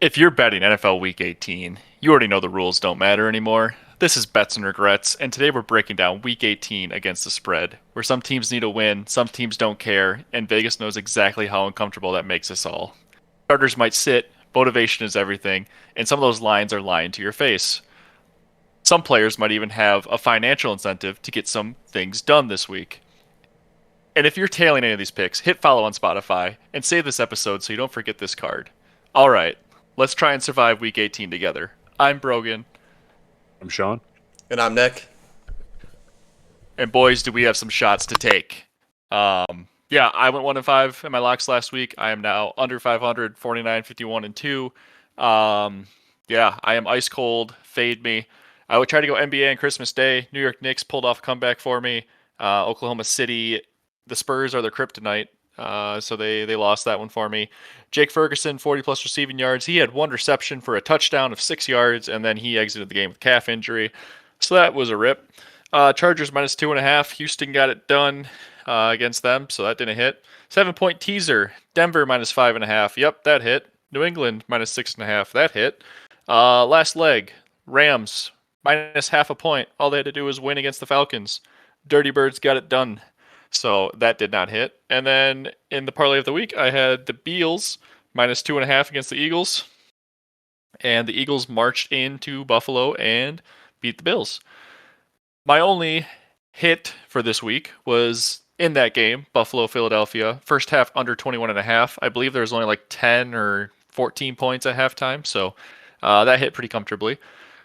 If you're betting NFL Week 18, you already know the rules don't matter anymore. This is Bets and Regrets, and today we're breaking down Week 18 against the spread, where some teams need a win, some teams don't care, and Vegas knows exactly how uncomfortable that makes us all. Starters might sit, motivation is everything, and some of those lines are lying to your face. Some players might even have a financial incentive to get some things done this week. And if you're tailing any of these picks, hit follow on Spotify and save this episode so you don't forget this card. All right, let's try and survive Week 18 together. I'm Brogan, I'm Sean. And I'm Nick. and boys, do we have some shots to take? Yeah, I went 1-5 in my locks last week. I am now under 500, 49, 51, and 2. Yeah, I am ice cold. Fade me. I would try to go NBA on Christmas Day. New York Knicks pulled off a comeback for me. Oklahoma City, the Spurs are their kryptonite. So they lost that one for me. Jake Ferguson, 40 plus receiving yards. He had one reception for a touchdown of 6 yards, and then he exited the game with calf injury. So that was a rip. Chargers minus 2.5. Houston got it done against them, so that didn't hit. 7-point teaser. Denver minus 5.5. Yep, that hit. New England minus 6.5. That hit. Last leg. Rams minus half a point. All they had to do was win against the Falcons. Dirty Birds got it done. So that did not hit. And then in the parlay of the week, I had the Beals minus 2.5 against the Eagles. And the Eagles marched into Buffalo and beat the Bills. My only hit for this week was in that game, Buffalo, Philadelphia. First half under 21.5. I believe there was only like 10 or 14 points at halftime. So that hit pretty comfortably.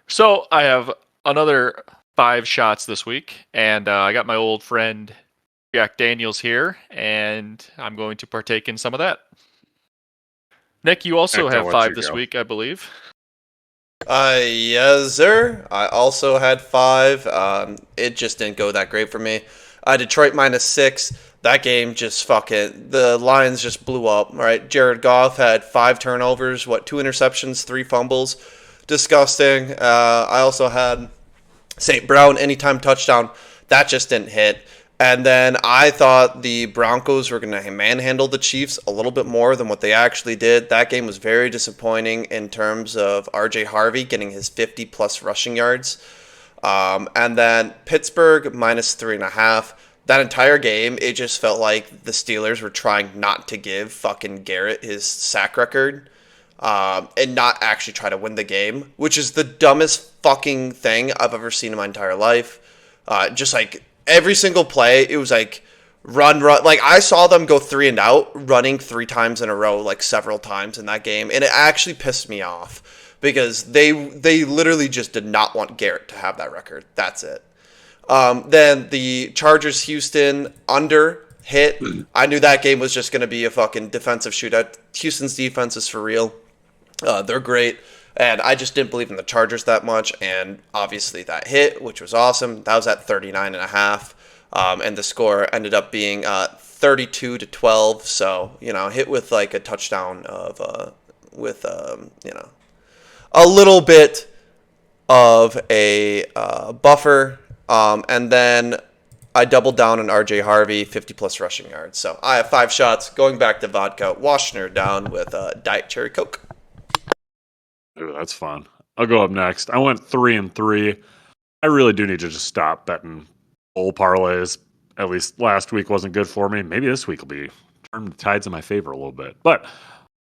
So I have another 5 shots this week. And I got my old friend Jack Daniels here, and I'm going to partake in some of that. Nick, you also have 5 this week, I believe. Yes, sir. I also had 5. It just didn't go that great for me. Detroit minus 6. That game just the Lions just blew up, right? Jared Goff had 5 turnovers, 2 interceptions, 3 fumbles. Disgusting. I also had St. Brown anytime touchdown. That just didn't hit. And then I thought the Broncos were going to manhandle the Chiefs a little bit more than what they actually did. That game was very disappointing in terms of R.J. Harvey getting his 50-plus rushing yards. And then Pittsburgh minus 3.5. That entire game, it just felt like the Steelers were trying not to give fucking Garrett his sack record and not actually try to win the game, which is the dumbest fucking thing I've ever seen in my entire life. Just like every single play, it was like run. Like I saw them go 3 and out, running 3 times in a row, like several times in that game, and it actually pissed me off because they literally just did not want Garrett to have that record. That's it. Then the Chargers Houston under hit. I knew that game was just going to be a fucking defensive shootout. Houston's defense is for real. They're great. And I just didn't believe in the Chargers that much, and obviously that hit, which was awesome. That was at 39.5, and the score ended up being 32-12. So hit with like a touchdown of a little bit of a buffer, and then I doubled down on R.J. Harvey, 50-plus rushing yards. So I have 5 shots, going back to vodka, washing her down with Diet Cherry Coke. Ooh, that's fun. I'll go up next. I went 3-3. I really do need to just stop betting full parlays. At least last week wasn't good for me. Maybe this week will be turn the tides in my favor a little bit. But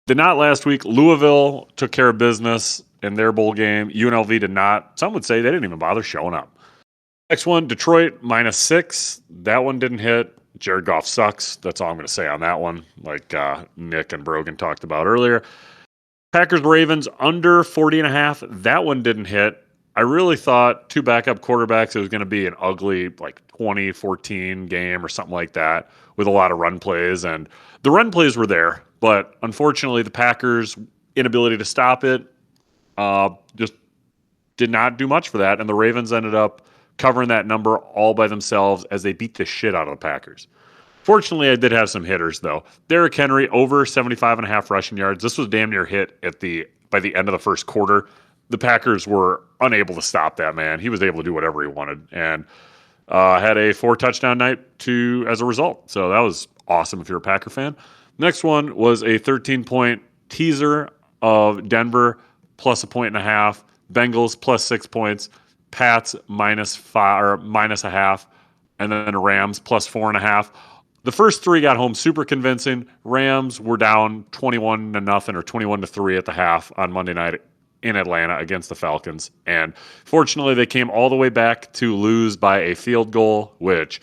did not last week. Louisville took care of business in their bowl game. UNLV did not. Some would say they didn't even bother showing up. Next one, Detroit minus 6. That one didn't hit. Jared Goff sucks. That's all I'm going to say on that one, like Nick and Brogan talked about earlier. Packers-Ravens under 40.5. That one didn't hit. I really thought 2 backup quarterbacks, it was going to be an ugly like 20-14 game or something like that with a lot of run plays. And the run plays were there, but unfortunately the Packers' inability to stop it just did not do much for that. And the Ravens ended up covering that number all by themselves as they beat the shit out of the Packers. Fortunately, I did have some hitters, though. Derrick Henry, over 75.5 rushing yards. This was damn near hit by the end of the first quarter. The Packers were unable to stop that man. He was able to do whatever he wanted, and had a 4-touchdown night as a result. So that was awesome if you're a Packer fan. Next one was a 13-point teaser of Denver plus 1.5, Bengals plus 6 points, Pats -5 or -0.5, and then Rams plus 4.5. The first three got home super convincing. Rams were down 21-0 or 21-3 at the half on Monday night in Atlanta against the Falcons. And fortunately, they came all the way back to lose by a field goal, which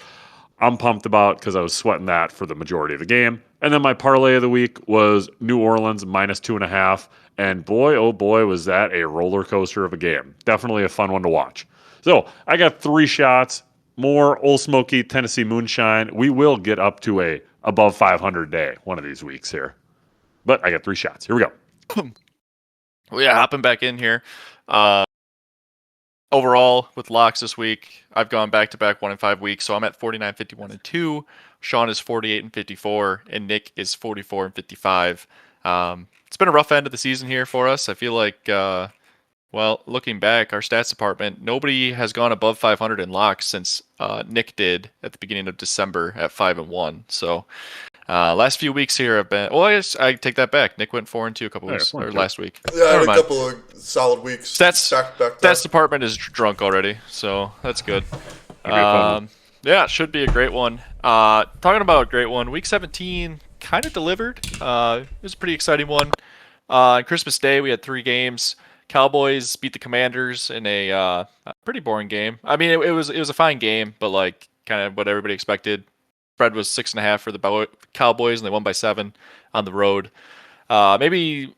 I'm pumped about because I was sweating that for the majority of the game. And then my parlay of the week was New Orleans -2.5. And boy, oh boy, was that a roller coaster of a game. Definitely a fun one to watch. So I got 3 shots. More Old Smoky Tennessee Moonshine. We will get up to a above 500 day one of these weeks here. But I got 3 shots. Here we go. Well, yeah, hopping back in here. Overall, with locks this week, I've gone back-to-back 1 in 5 weeks, so I'm at 49, 51, and 2. Sean is 48 and 54, and Nick is 44 and 55. It's been a rough end of the season here for us. I feel like, well, looking back, our stats department, nobody has gone above 500 in locks since Nick did at the beginning of December at 5 and 1. So last few weeks here have been. Well, I take that back. Nick went 4 and 2 a couple weeks or last week. Yeah, I had Never a mind. couple of solid weeks. Stats department is drunk already, so that's good. Yeah, it should be a great one. Talking about a great one, week 17 kind of delivered. It was a pretty exciting one. On Christmas Day, we had 3 games. Cowboys beat the Commanders in a pretty boring game. I mean, it was a fine game, but like kind of what everybody expected. Spread was 6.5 for the Cowboys, and they won by 7 on the road. Maybe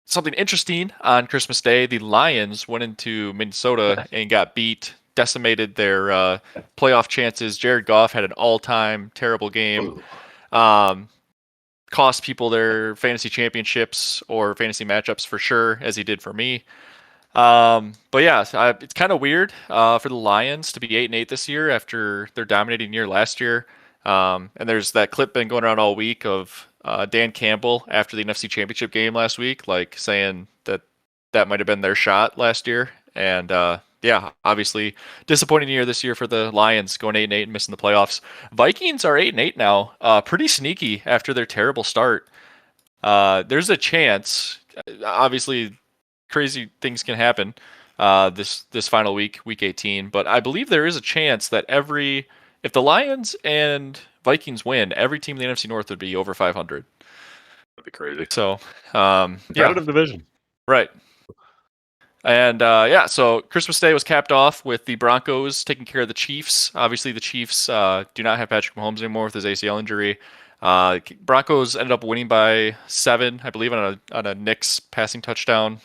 something interesting on Christmas Day: the Lions went into Minnesota and got beat, decimated their playoff chances. Jared Goff had an all-time terrible game. Cost people their fantasy championships or fantasy matchups for sure, as he did for me. But yeah, it's kind of weird for the Lions to be 8-8 this year after their dominating year last year. And there's that clip been going around all week of Dan Campbell after the NFC Championship game last week, like saying that might have been their shot last year. And yeah, obviously disappointing year this year for the Lions, going 8-8 and missing the playoffs. Vikings are 8-8 now, pretty sneaky after their terrible start. There's a chance, obviously, crazy things can happen this final week, week 18. But I believe there is a chance that if the Lions and Vikings win, every team in the NFC North would be over 500. That'd be crazy. So, competitive division, right? And yeah, so Christmas Day was capped off with the Broncos taking care of the Chiefs. Obviously, the Chiefs do not have Patrick Mahomes anymore with his ACL injury. Broncos ended up winning by 7, I believe, on a Knicks passing touchdown.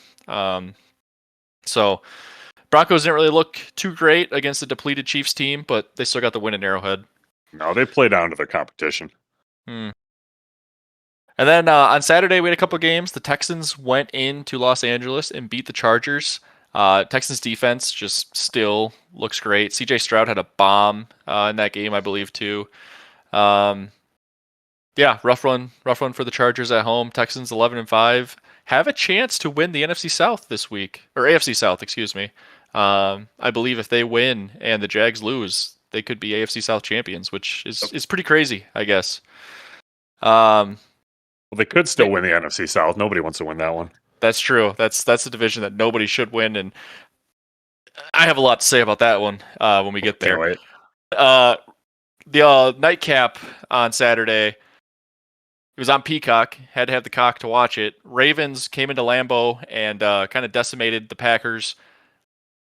So Broncos didn't really look too great against the depleted Chiefs team, but they still got the win in Arrowhead. No, they play down to their competition. And then on Saturday, we had a couple of games. The Texans went into Los Angeles and beat the Chargers. Texans defense just still looks great. CJ Stroud had a bomb in that game, I believe, too. Yeah, rough run for the Chargers at home. Texans 11-5 have a chance to win the NFC South this week, or AFC South, excuse me. I believe if they win and the Jags lose, they could be AFC South champions, which is pretty crazy, I guess. Well, they could still win the NFC South. Nobody wants to win that one. That's true. That's the division that nobody should win, and I have a lot to say about that one when we get there. Can't wait. The nightcap on Saturday, it was on Peacock. Had to have the cock to watch it. Ravens came into Lambeau and kind of decimated the Packers.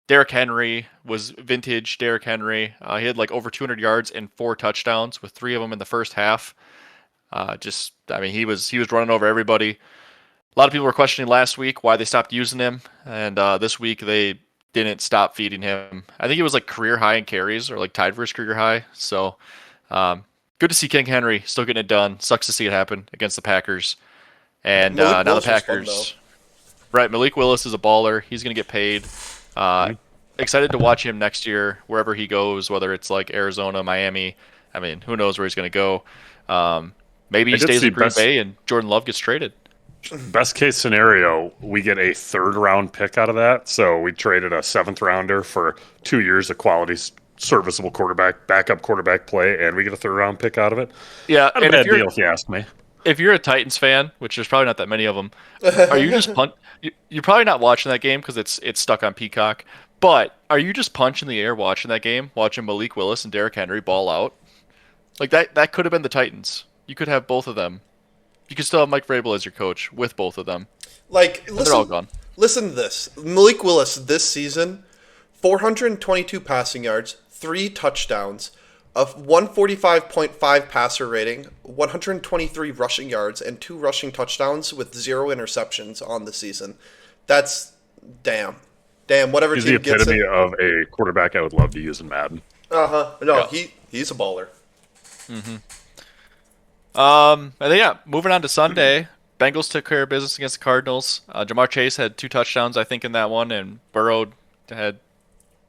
Derrick Henry was vintage Derrick Henry. He had like over 200 yards and 4 touchdowns, with 3 of them in the first half. He was running over everybody. A lot of people were questioning last week why they stopped using him, and this week they didn't stop feeding him. I think it was like career high in carries, or like tied for his career high. So good to see King Henry still getting it done. Sucks to see it happen against the Packers. And now the Packers. Right, Malik Willis is a baller. He's going to get paid. Excited to watch him next year, wherever he goes, whether it's like Arizona, Miami. I mean, who knows where he's going to go. Maybe he stays in Green Bay and Jordan Love gets traded. Best case scenario, we get a 3rd round pick out of that. So we traded a 7th rounder for 2 years of quality, serviceable backup quarterback play, and we get a 3rd round pick out of it. Yeah, not a bad deal if you ask me. if you're a Titans fan, which there's probably not that many of them, are you just you're probably not watching that game because it's stuck on Peacock. But are you just punching the air watching that game, watching Malik Willis and Derrick Henry ball out? Like that could have been the Titans. You could have both of them. You could still have Mike Vrabel as your coach with both of them. Like, They're all gone. listen to this. Malik Willis this season, 422 passing yards, 3 touchdowns, a 145.5 passer rating, 123 rushing yards, and 2 rushing touchdowns with 0 interceptions on the season. That's damn. Whatever He's the team gets epitome it. of a quarterback I would love to use in Madden. Uh-huh. No, Yeah. he's a baller. And then moving on to Sunday, Bengals took care of business against the Cardinals. Jamar Chase had 2 touchdowns, I think, in that one, and Burrow had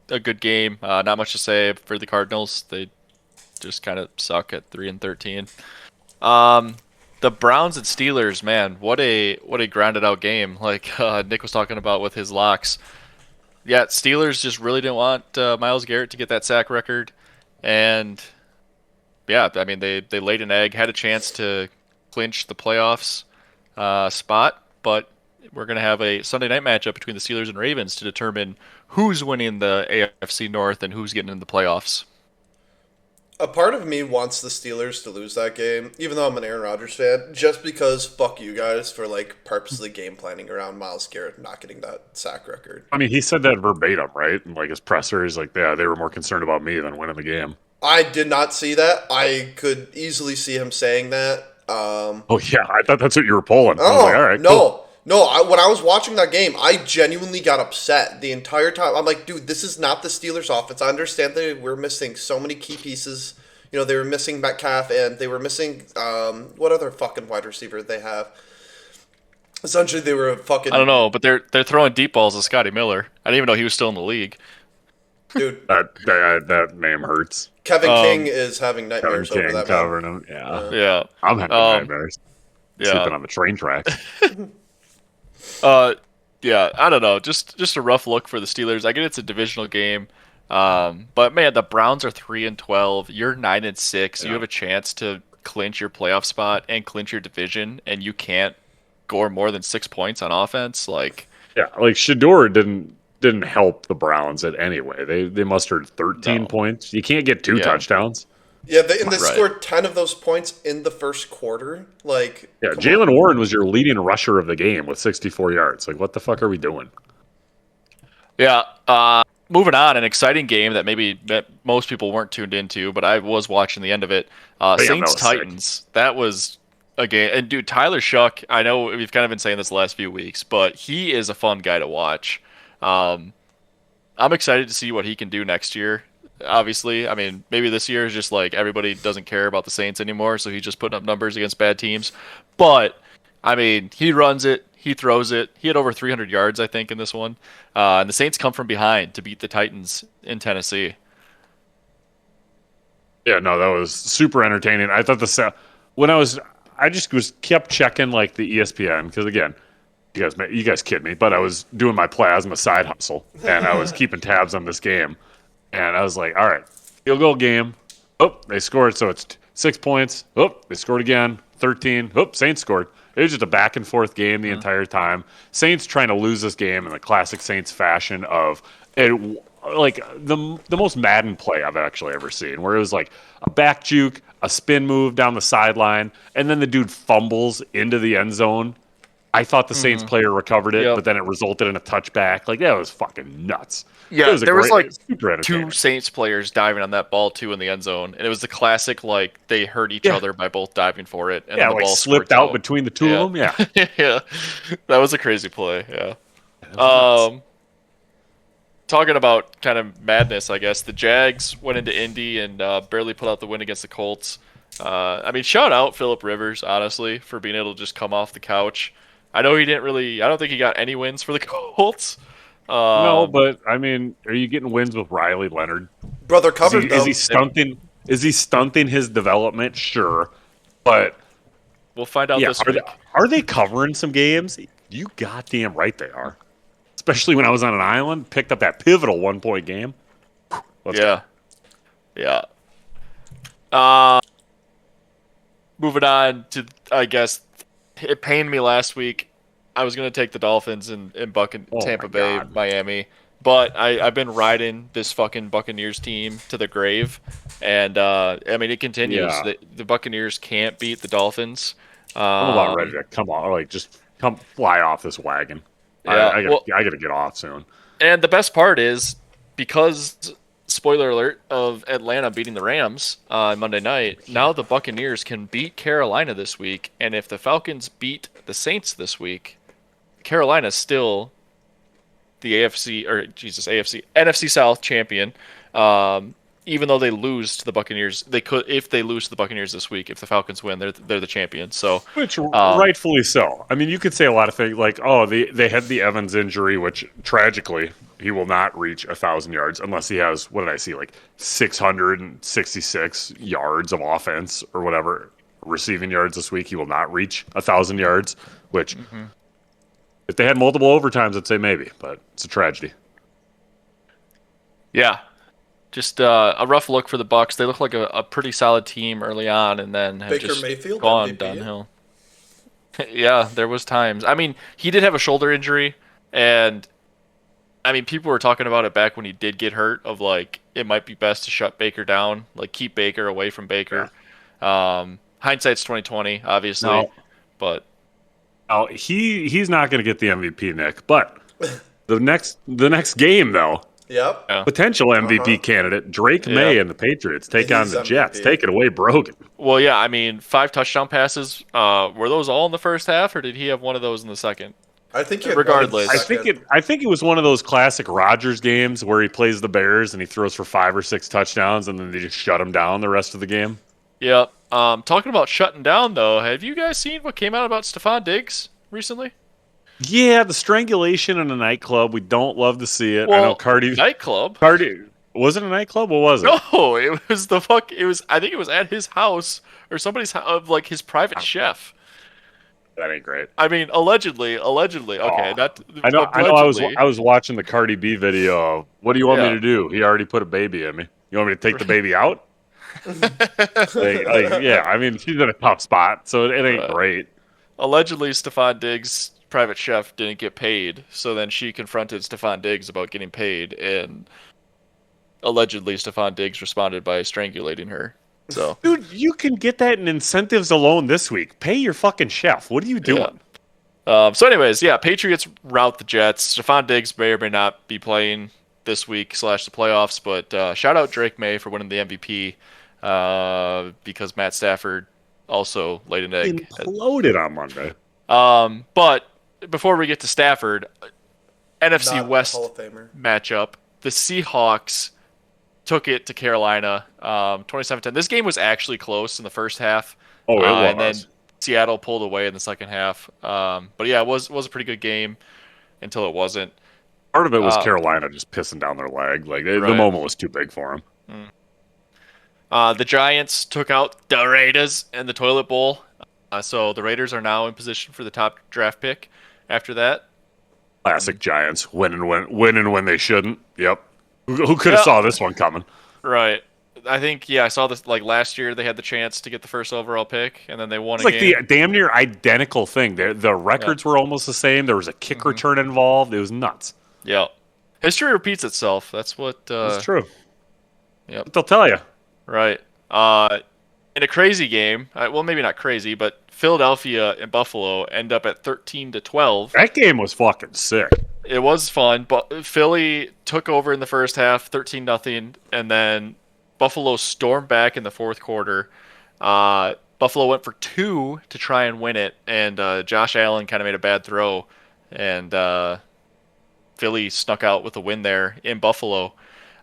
a good game. Not much to say for the Cardinals. They just kind of suck at 3-13. The Browns and Steelers, man, what a grounded out game. Like Nick was talking about with his locks. Yeah, Steelers just really didn't want Myles Garrett to get that sack record, and yeah, I mean they laid an egg, had a chance to clinch the playoffs spot, but we're gonna have a Sunday night matchup between the Steelers and Ravens to determine who's winning the AFC North and who's getting in the playoffs. A part of me wants the Steelers to lose that game, even though I'm an Aaron Rodgers fan, just because fuck you guys for like purposely game planning around Myles Garrett not getting that sack record. I mean, he said that verbatim, right? And like his presser, he's like, yeah, they were more concerned about me than winning the game. I did not see that. I could easily see him saying that. Oh yeah, I thought that's what you were pulling. I was like, all right, no, cool. no. When I was watching that game, I genuinely got upset the entire time. I'm like, dude, this is not the Steelers' offense. I understand that we're missing so many key pieces. You know, they were missing Metcalf, and they were missing what other fucking wide receiver they have. Essentially, they were fucking. I don't know, but they're throwing deep balls to Scotty Miller. I didn't even know he was still in the league. Dude, That name hurts. Kevin King is having Kevin nightmares over King that. covering him. Yeah. Yeah. I'm having nightmares. Yeah. Sleeping on the train tracks. Yeah, I don't know. Just a rough look for the Steelers. I get it's a divisional game. But man, the Browns are 3-12. You're 9-6. Yeah. You have a chance to clinch your playoff spot and clinch your division, and you can't score more than 6 points on offense. Like, Yeah, like Shador didn't help the Browns in any way. They mustered 13 points. You can't get 2 touchdowns. Yeah, they Right. scored 10 of those points in the first quarter. Like, Yeah, come Jalen on. Warren was your leading rusher of the game with 64 yards. Like, what the fuck are we doing? yeah. Moving on, an exciting game that most people weren't tuned into, but I was watching the end of it. that was Saints sick. Titans. That was a game. And dude, Tyler Shuck. I know we've kind of been saying this the last few weeks, but he is a fun guy to watch. I'm excited to see what he can do next year. Obviously, I mean, maybe this year is just like everybody doesn't care about the Saints anymore, so he's just putting up numbers against bad teams. But I mean, he runs it, he throws it. He had over 300 yards, I think, in this one. And the Saints come from behind to beat the Titans in Tennessee. Yeah, no, that was super entertaining. I thought I just kept checking like the ESPN because again, you guys kid me, but I was doing my plasma side hustle and I was keeping tabs on this game, and I was like, all right, field goal game. Oh, they scored, so it's 6 points. Oh, they scored again, 13. Oh, Saints scored. It was just a back and forth game the entire time. Saints trying to lose this game in the classic Saints fashion of like the most Madden play I've actually ever seen, where it was like a back juke, a spin move down the sideline, and then the dude fumbles into the end zone. I thought the Saints player recovered it, but then it resulted in a touchback. Like, that was fucking nuts. Yeah, there was like super entertaining. 2 Saints players diving on that ball too in the end zone, and it was the classic like they hurt each other by both diving for it, and then the like ball slipped out between the two of them. Yeah, yeah, that was a crazy play. Yeah. Talking about kind of madness, I guess the Jags went into Indy and barely put out the win against the Colts. I mean, shout out Phillip Rivers, honestly, for being able to just come off the couch. I know he didn't really. I don't think he got any wins for the Colts. no, but I mean, are you getting wins with Riley Leonard? Brother covered Is he them. stunting? Is he stunting his development? Sure, but We'll find out this are week. are they covering some games? You goddamn right they are. Especially when I was on an island, picked up that pivotal 1-point game. Let's go. Yeah. moving on to, I guess, it pained me last week. I was going to take the Dolphins and Oh my Tampa Bay, God. Miami. But I've been riding this fucking Buccaneers team to the grave. And, I mean, it continues. Yeah. The Buccaneers can't beat the Dolphins. I'm about ready Um, to come on, like just come fly off this wagon. yeah. Well, I gotta get off soon. and the best part is because spoiler alert of Atlanta beating the Rams on Monday night. Now the Buccaneers can beat Carolina this week, and if the Falcons beat the Saints this week, Carolina's still the AFC NFC South champion. Even though they lose to the Buccaneers, they could if they lose to the Buccaneers this week. If the Falcons win, they're the champions. So, Which um, rightfully so. I mean, you could say a lot of things like, oh, they had the Evans injury, which tragically he will not reach 1,000 yards unless he has, what did I see, like 666 yards of offense or whatever receiving yards this week. He will not reach 1,000 yards. Which, if they had multiple overtimes, I'd say maybe, but it's a tragedy. yeah, just a rough look for the Bucks. They look like a pretty solid team early on, and then have Baker just Mayfield, gone MVP. downhill. Yeah, there was times. I mean, he did have a shoulder injury, and I mean, people were talking about it back when he did get hurt. Of like, it might be best to shut Baker down, like keep Baker away from Baker. Hindsight's 2020, obviously, Now, but he's not going to get the MVP, Nick. But the next game though, Yep. yeah. potential MVP candidate Drake May and the Patriots take on He's the Jets. MVP. Take it away, Brogan. Well, yeah. I mean, 5 touchdown passes. Were those all in the first half, or did he have one of those in the second? I think he had Regardless. one I think it was one of those classic Rodgers games where he plays the Bears and he throws for 5 or 6 touchdowns and then they just shut him down the rest of the game. Yeah. Talking about shutting down, though, have you guys seen what came out about Stephon Diggs recently? Yeah, the strangulation in a nightclub. We don't love to see it. I Well, know Cardi. nightclub. Was it a nightclub? What was it? No, it was the fuck. It was. I think it was at his house or somebody's of like his private chef. That ain't great. I mean, allegedly. Okay, not. I know. Allegedly. I was watching the Cardi B video. Of, what do you want me Yeah. to do? He already put a baby in me. You want me to take the baby out? Yeah. I mean, she's in a tough spot, so it ain't great. Allegedly, Stephon Diggs' private chef didn't get paid, so then she confronted Stephon Diggs about getting paid, and allegedly Stephon Diggs responded by strangulating her. So, Dude, you can get that in incentives alone this week. Pay your fucking chef. What are you doing? So anyways, yeah, Patriots rout the Jets. Stephon Diggs may or may not be playing this week / the playoffs, but shout out Drake May for winning the MVP because Matt Stafford also laid an egg. Imploded on Monday. But before we get to Stafford, NFC Not West Hall of Famer. matchup, the Seahawks took it to Carolina, 27-10. This game was actually close in the first half. Oh, it was. And then Seattle pulled away in the second half. But yeah, it was a pretty good game until it wasn't. Part of it was Carolina just pissing down their leg. Like the Right. moment was too big for them. The Giants took out the Raiders in the toilet bowl. So the Raiders are now in position for the top draft pick after that. Classic Giants winning when they shouldn't. Yep. Who could have Yeah. saw this one coming? Right. I think, I saw this like last year they had the chance to get the first overall pick, and then they won It's a like game. the damn near identical thing. The records were almost the same. There was a kick return involved. It was nuts. Yeah. History repeats itself. That's what... It's true. Yep. But they'll tell you. Right. In a crazy game, well, maybe not crazy, but Philadelphia and Buffalo end up at 13-12. That game was fucking sick. It was fun, but Philly took over in the first half, 13-0, and then Buffalo stormed back in the fourth quarter. Buffalo went for 2 to try and win it, and Josh Allen kind of made a bad throw, and Philly snuck out with a win there in Buffalo.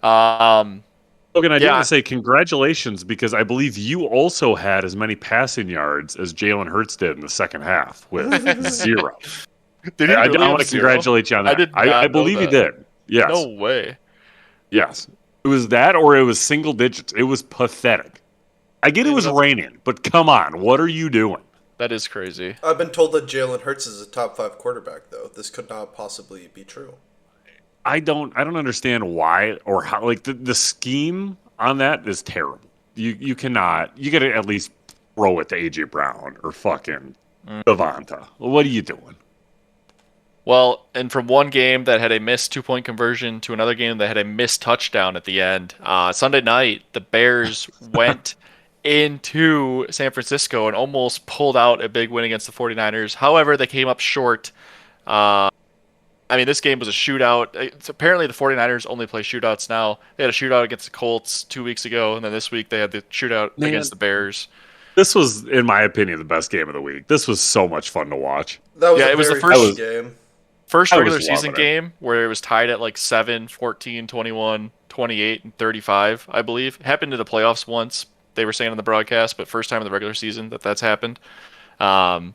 Logan, I didn't say congratulations because I believe you also had as many passing yards as Jalen Hurts did in the second half with 0. Did he I really want have to 0? congratulate you on that. I did not I know believe you that. did. Yes. No way. Yes. It was that or it was single digits. It was pathetic. I get it was raining, but come on. What are you doing? That is crazy. I've been told that Jalen Hurts is a top 5 quarterback, though. This could not possibly be true. I don't understand why or how. Like the scheme on that is terrible. You got to at least throw it to AJ Brown or fucking Mm. Devonta. What are you doing? Well, and from one game that had a missed 2-point conversion to another game that had a missed touchdown at the end, Sunday night, the Bears went into San Francisco and almost pulled out a big win against the 49ers. However, they came up short. Uh, I mean, this game was a shootout. Apparently, the 49ers only play shootouts now. They had a shootout against the Colts 2 weeks ago, and then this week they had the shootout Man, against the Bears. this was, in my opinion, the best game of the week. This was so much fun to watch. That was Yeah, a it was the very first- fun game. First I was regular season loving it. game where it was tied at like 7, 14, 21, 28, and 35, I believe. It happened in the playoffs once, they were saying in the broadcast, but first time in the regular season that's happened. And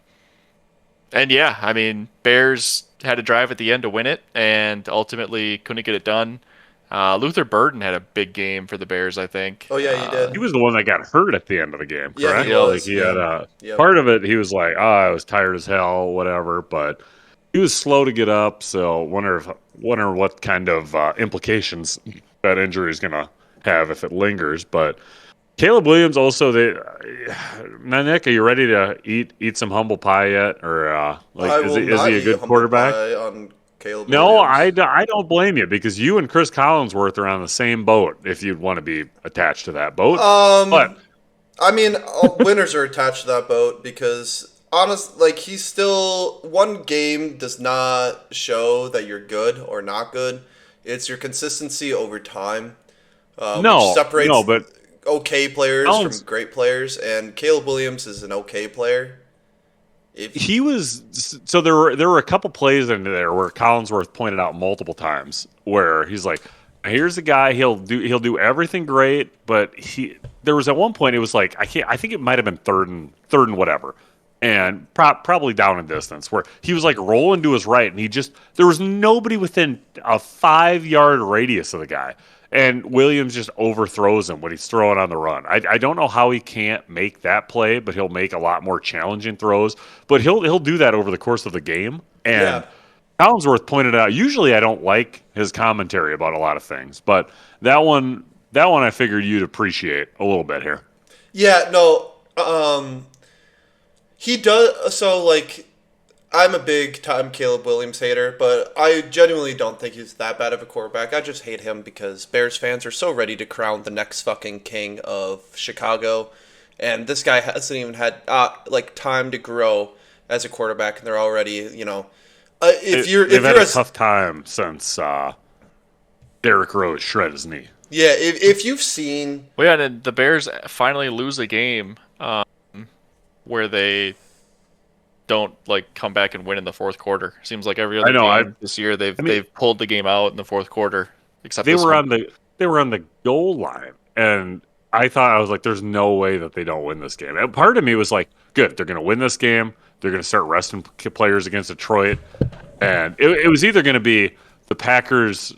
yeah, I mean, Bears had a drive at the end to win it and ultimately couldn't get it done. Luther Burden had a big game for the Bears, I think. Oh, yeah, he did. He was the one that got hurt at the end of the game, Yeah, correct? he was, Like he yeah. had a Yep. part of it. He was like, "Oh, I was tired as hell, whatever." But he was slow to get up, so wonder what kind of implications that injury is going to have if it lingers. But Caleb Williams also, now Nick, are you ready to eat some humble pie yet, or I is will he not a eat good humble quarterback? pie on Caleb No, Williams. I don't blame you because you and Chris Collinsworth are on the same boat. If you'd want to be attached to that boat, but I mean, all winners are attached to that boat because, he's still one game does not show that you're good or not good. It's your consistency over time, which separates but okay players Collins- from great players. And Caleb Williams is an okay player. he was so there were a couple plays in there where Collinsworth pointed out multiple times where he's like, here's a guy, he'll do everything great, but there was at one point it was like I think it might have been third and whatever, and probably down in distance where he was like rolling to his right and there was nobody within a 5-yard radius of the guy. And Williams just overthrows him when he's throwing on the run. I don't know how he can't make that play, but he'll make a lot more challenging throws. But he'll do that over the course of the game. And Yeah. Collinsworth pointed out, usually I don't like his commentary about a lot of things, but that one I figured you'd appreciate a little bit here. Yeah, no, he does. So, I'm a big time Caleb Williams hater, but I genuinely don't think he's that bad of a quarterback. I just hate him because Bears fans are so ready to crown the next fucking king of Chicago, and this guy hasn't even had time to grow as a quarterback, and they're already, if you're had a a tough time since Derrick Rose shred his knee. yeah, if you've seen Well, yeah, and the Bears finally lose a game where they don't come back and win in the fourth quarter. Seems like every other game this year they've pulled the game out in the fourth quarter. Except they this were one. they were on the goal line, and I was like, "There's no way that they don't win this game." And part of me was like, "Good, they're going to win this game. They're going to start resting players against Detroit," and it was either going to be the Packers.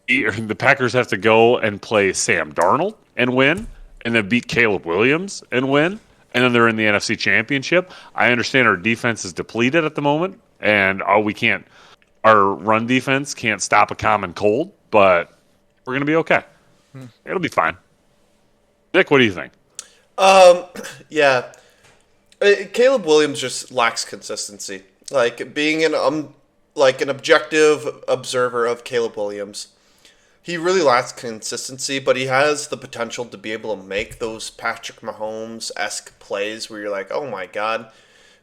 The Packers have to go and play Sam Darnold and win, and then beat Caleb Williams and win, and then they're in the NFC Championship. I understand our defense is depleted at the moment, and our run defense can't stop a common cold, but we're going to be okay. It'll be fine. Nick, what do you think? Yeah, Caleb Williams just lacks consistency. Being an objective observer of Caleb Williams, he really lacks consistency, but he has the potential to be able to make those Patrick Mahomes-esque plays where you're like, oh my god,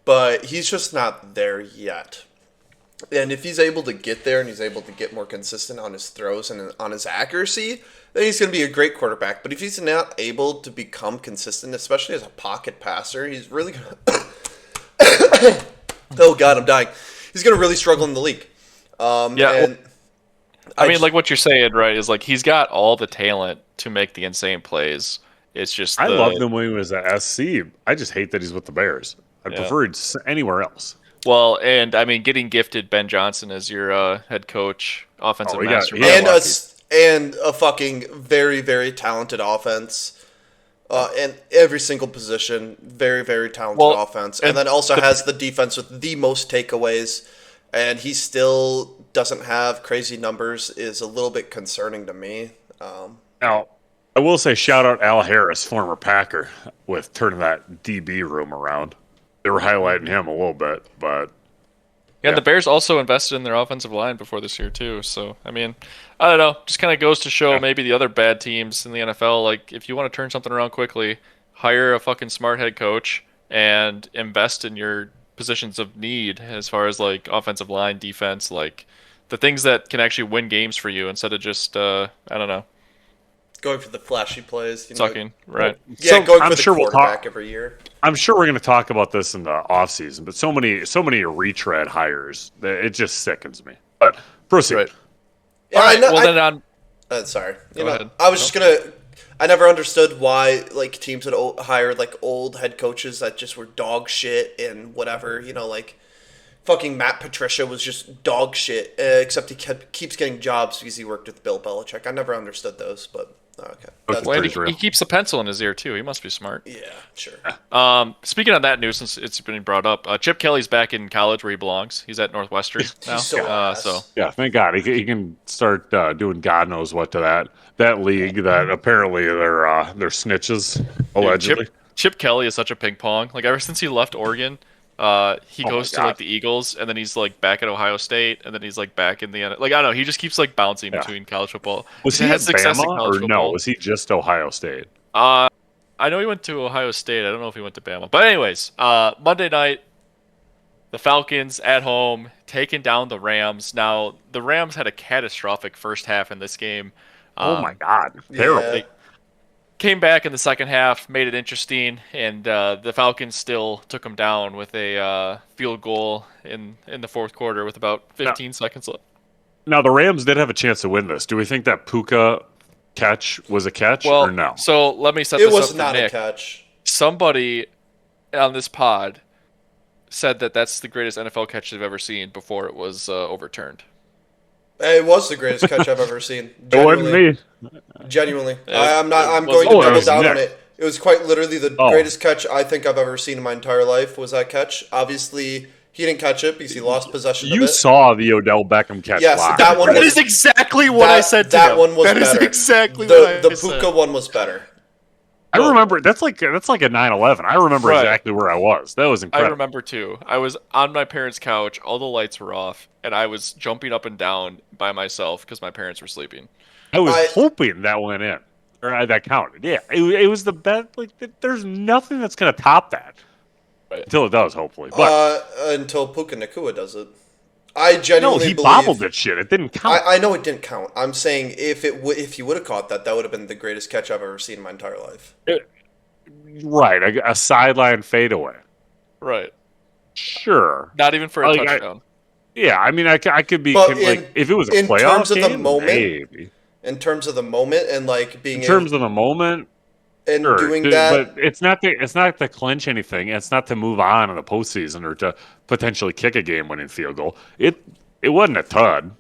but he's just not there yet. And if he's able to get there and he's able to get more consistent on his throws and on his accuracy, then he's going to be a great quarterback. But if he's not able to become consistent, especially as a pocket passer, he's really going to... Oh, God, I'm dying. He's going to really struggle in the league. I mean, like what you're saying, right, is he's got all the talent to make the insane plays. It's just I loved him when he was at SC. I just hate that he's with the Bears. I'd prefer he'd anywhere else. Well, and I mean, getting gifted Ben Johnson as your head coach, offensive master, and a fucking very, very talented offense, and every single position, very, very talented offense, and then also has the defense with the most takeaways, and he still doesn't have crazy numbers is a little bit concerning to me. Now, I will say shout out Al Harris, former Packer, with turning that DB room around. They were highlighting him a little bit, but Yeah, Yeah. the Bears also invested in their offensive line before this year too. So I mean, I don't know. Just kind of goes to show Yeah. maybe the other bad teams in the NFL. Like, if you want to turn something around quickly, hire a fucking smart head coach and invest in your positions of need as far as like offensive line, defense, like the things that can actually win games for you instead of just I don't know, Going for the flashy plays, sucking. Right. Yeah, So going I'm for the sure we'll quarterback talk. every year. I'm sure we're going to talk about this in the offseason, but so many retread hires, that it just sickens me. But proceed. Right. Yeah, All right. I know, Well, then on. sorry. Go ahead. I was just gonna. I never understood why like teams would hire like old head coaches that just were dog shit and whatever. Like fucking Matt Patricia was just dog shit. Except he keeps getting jobs because he worked with Bill Belichick. I never understood those, but okay. That's, Well, Well, pretty he real. keeps a pencil in his ear too. He must be smart. yeah, sure. Speaking of that news, since it's been brought up, Chip Kelly's back in college where he belongs. He's at Northwestern now. He's so ass. So Yeah, thank God he can start doing God knows what to that league that apparently they're snitches dude, allegedly. Chip Kelly is such a ping pong. Like ever since he left Oregon, he Oh my goes to God. like the Eagles, and then he's like back at Ohio State, and then he's like back in the like I don't know. He just keeps like bouncing Yeah. between college football. Was He he at had success in Bama college or no? football. Was he just Ohio State? I know he went to Ohio State. I don't know if he went to Bama. But anyways, Monday night, the Falcons at home taking down the Rams. Now the Rams had a catastrophic first half in this game. Oh my God, terrible! Yeah. Came back in the second half, made it interesting, and the Falcons still took them down with a field goal in the fourth quarter with about 15 seconds left. Now the Rams did have a chance to win this. Do we think that Puka catch was a catch Well, or no? so let me set It this was up not for a Nick. catch. Somebody on this pod said that that's the greatest NFL catch they've ever seen before it was overturned. It was the greatest catch I've ever seen. It wasn't Genuinely. me. Genuinely. Yeah, I'm not. it I'm wasn't- going to Oh, it double was down on Nick. it. It was quite literally the Oh. greatest catch I think I've ever seen in my entire life. Was that catch? Obviously, he didn't catch it because he lost possession You of it. saw the Odell Beckham catch Yes, live. that one That was- is exactly what I said to that him. one was That is better. exactly what I The said. Puka one was better. I remember that's like a 9/11. I remember Right. exactly where I was. That was I incredible. remember too. I was on my parents' couch, all the lights were off, and I was jumping up and down by myself because my parents were sleeping. I was I- hoping that went in or that counted. Yeah, it was the best. Like there's nothing that's gonna top that Right. until it does, hopefully. But Until Puka Nakua does it. I no, genuinely he believe. bobbled that shit. It didn't count. I know it didn't count. I'm saying if he would have caught that, that would have been the greatest catch I've ever seen in my entire life. Right, a sideline fadeaway. Right. Sure. Not even for a Like, touchdown. Yeah, I mean, I could be But like if it was a in playoff terms of the game, moment, maybe. In terms of the moment and like being In terms of the moment, and sure, doing that, but it's not to clinch anything. It's not to move on in the postseason or to potentially kick a game-winning field goal. It wasn't a tud.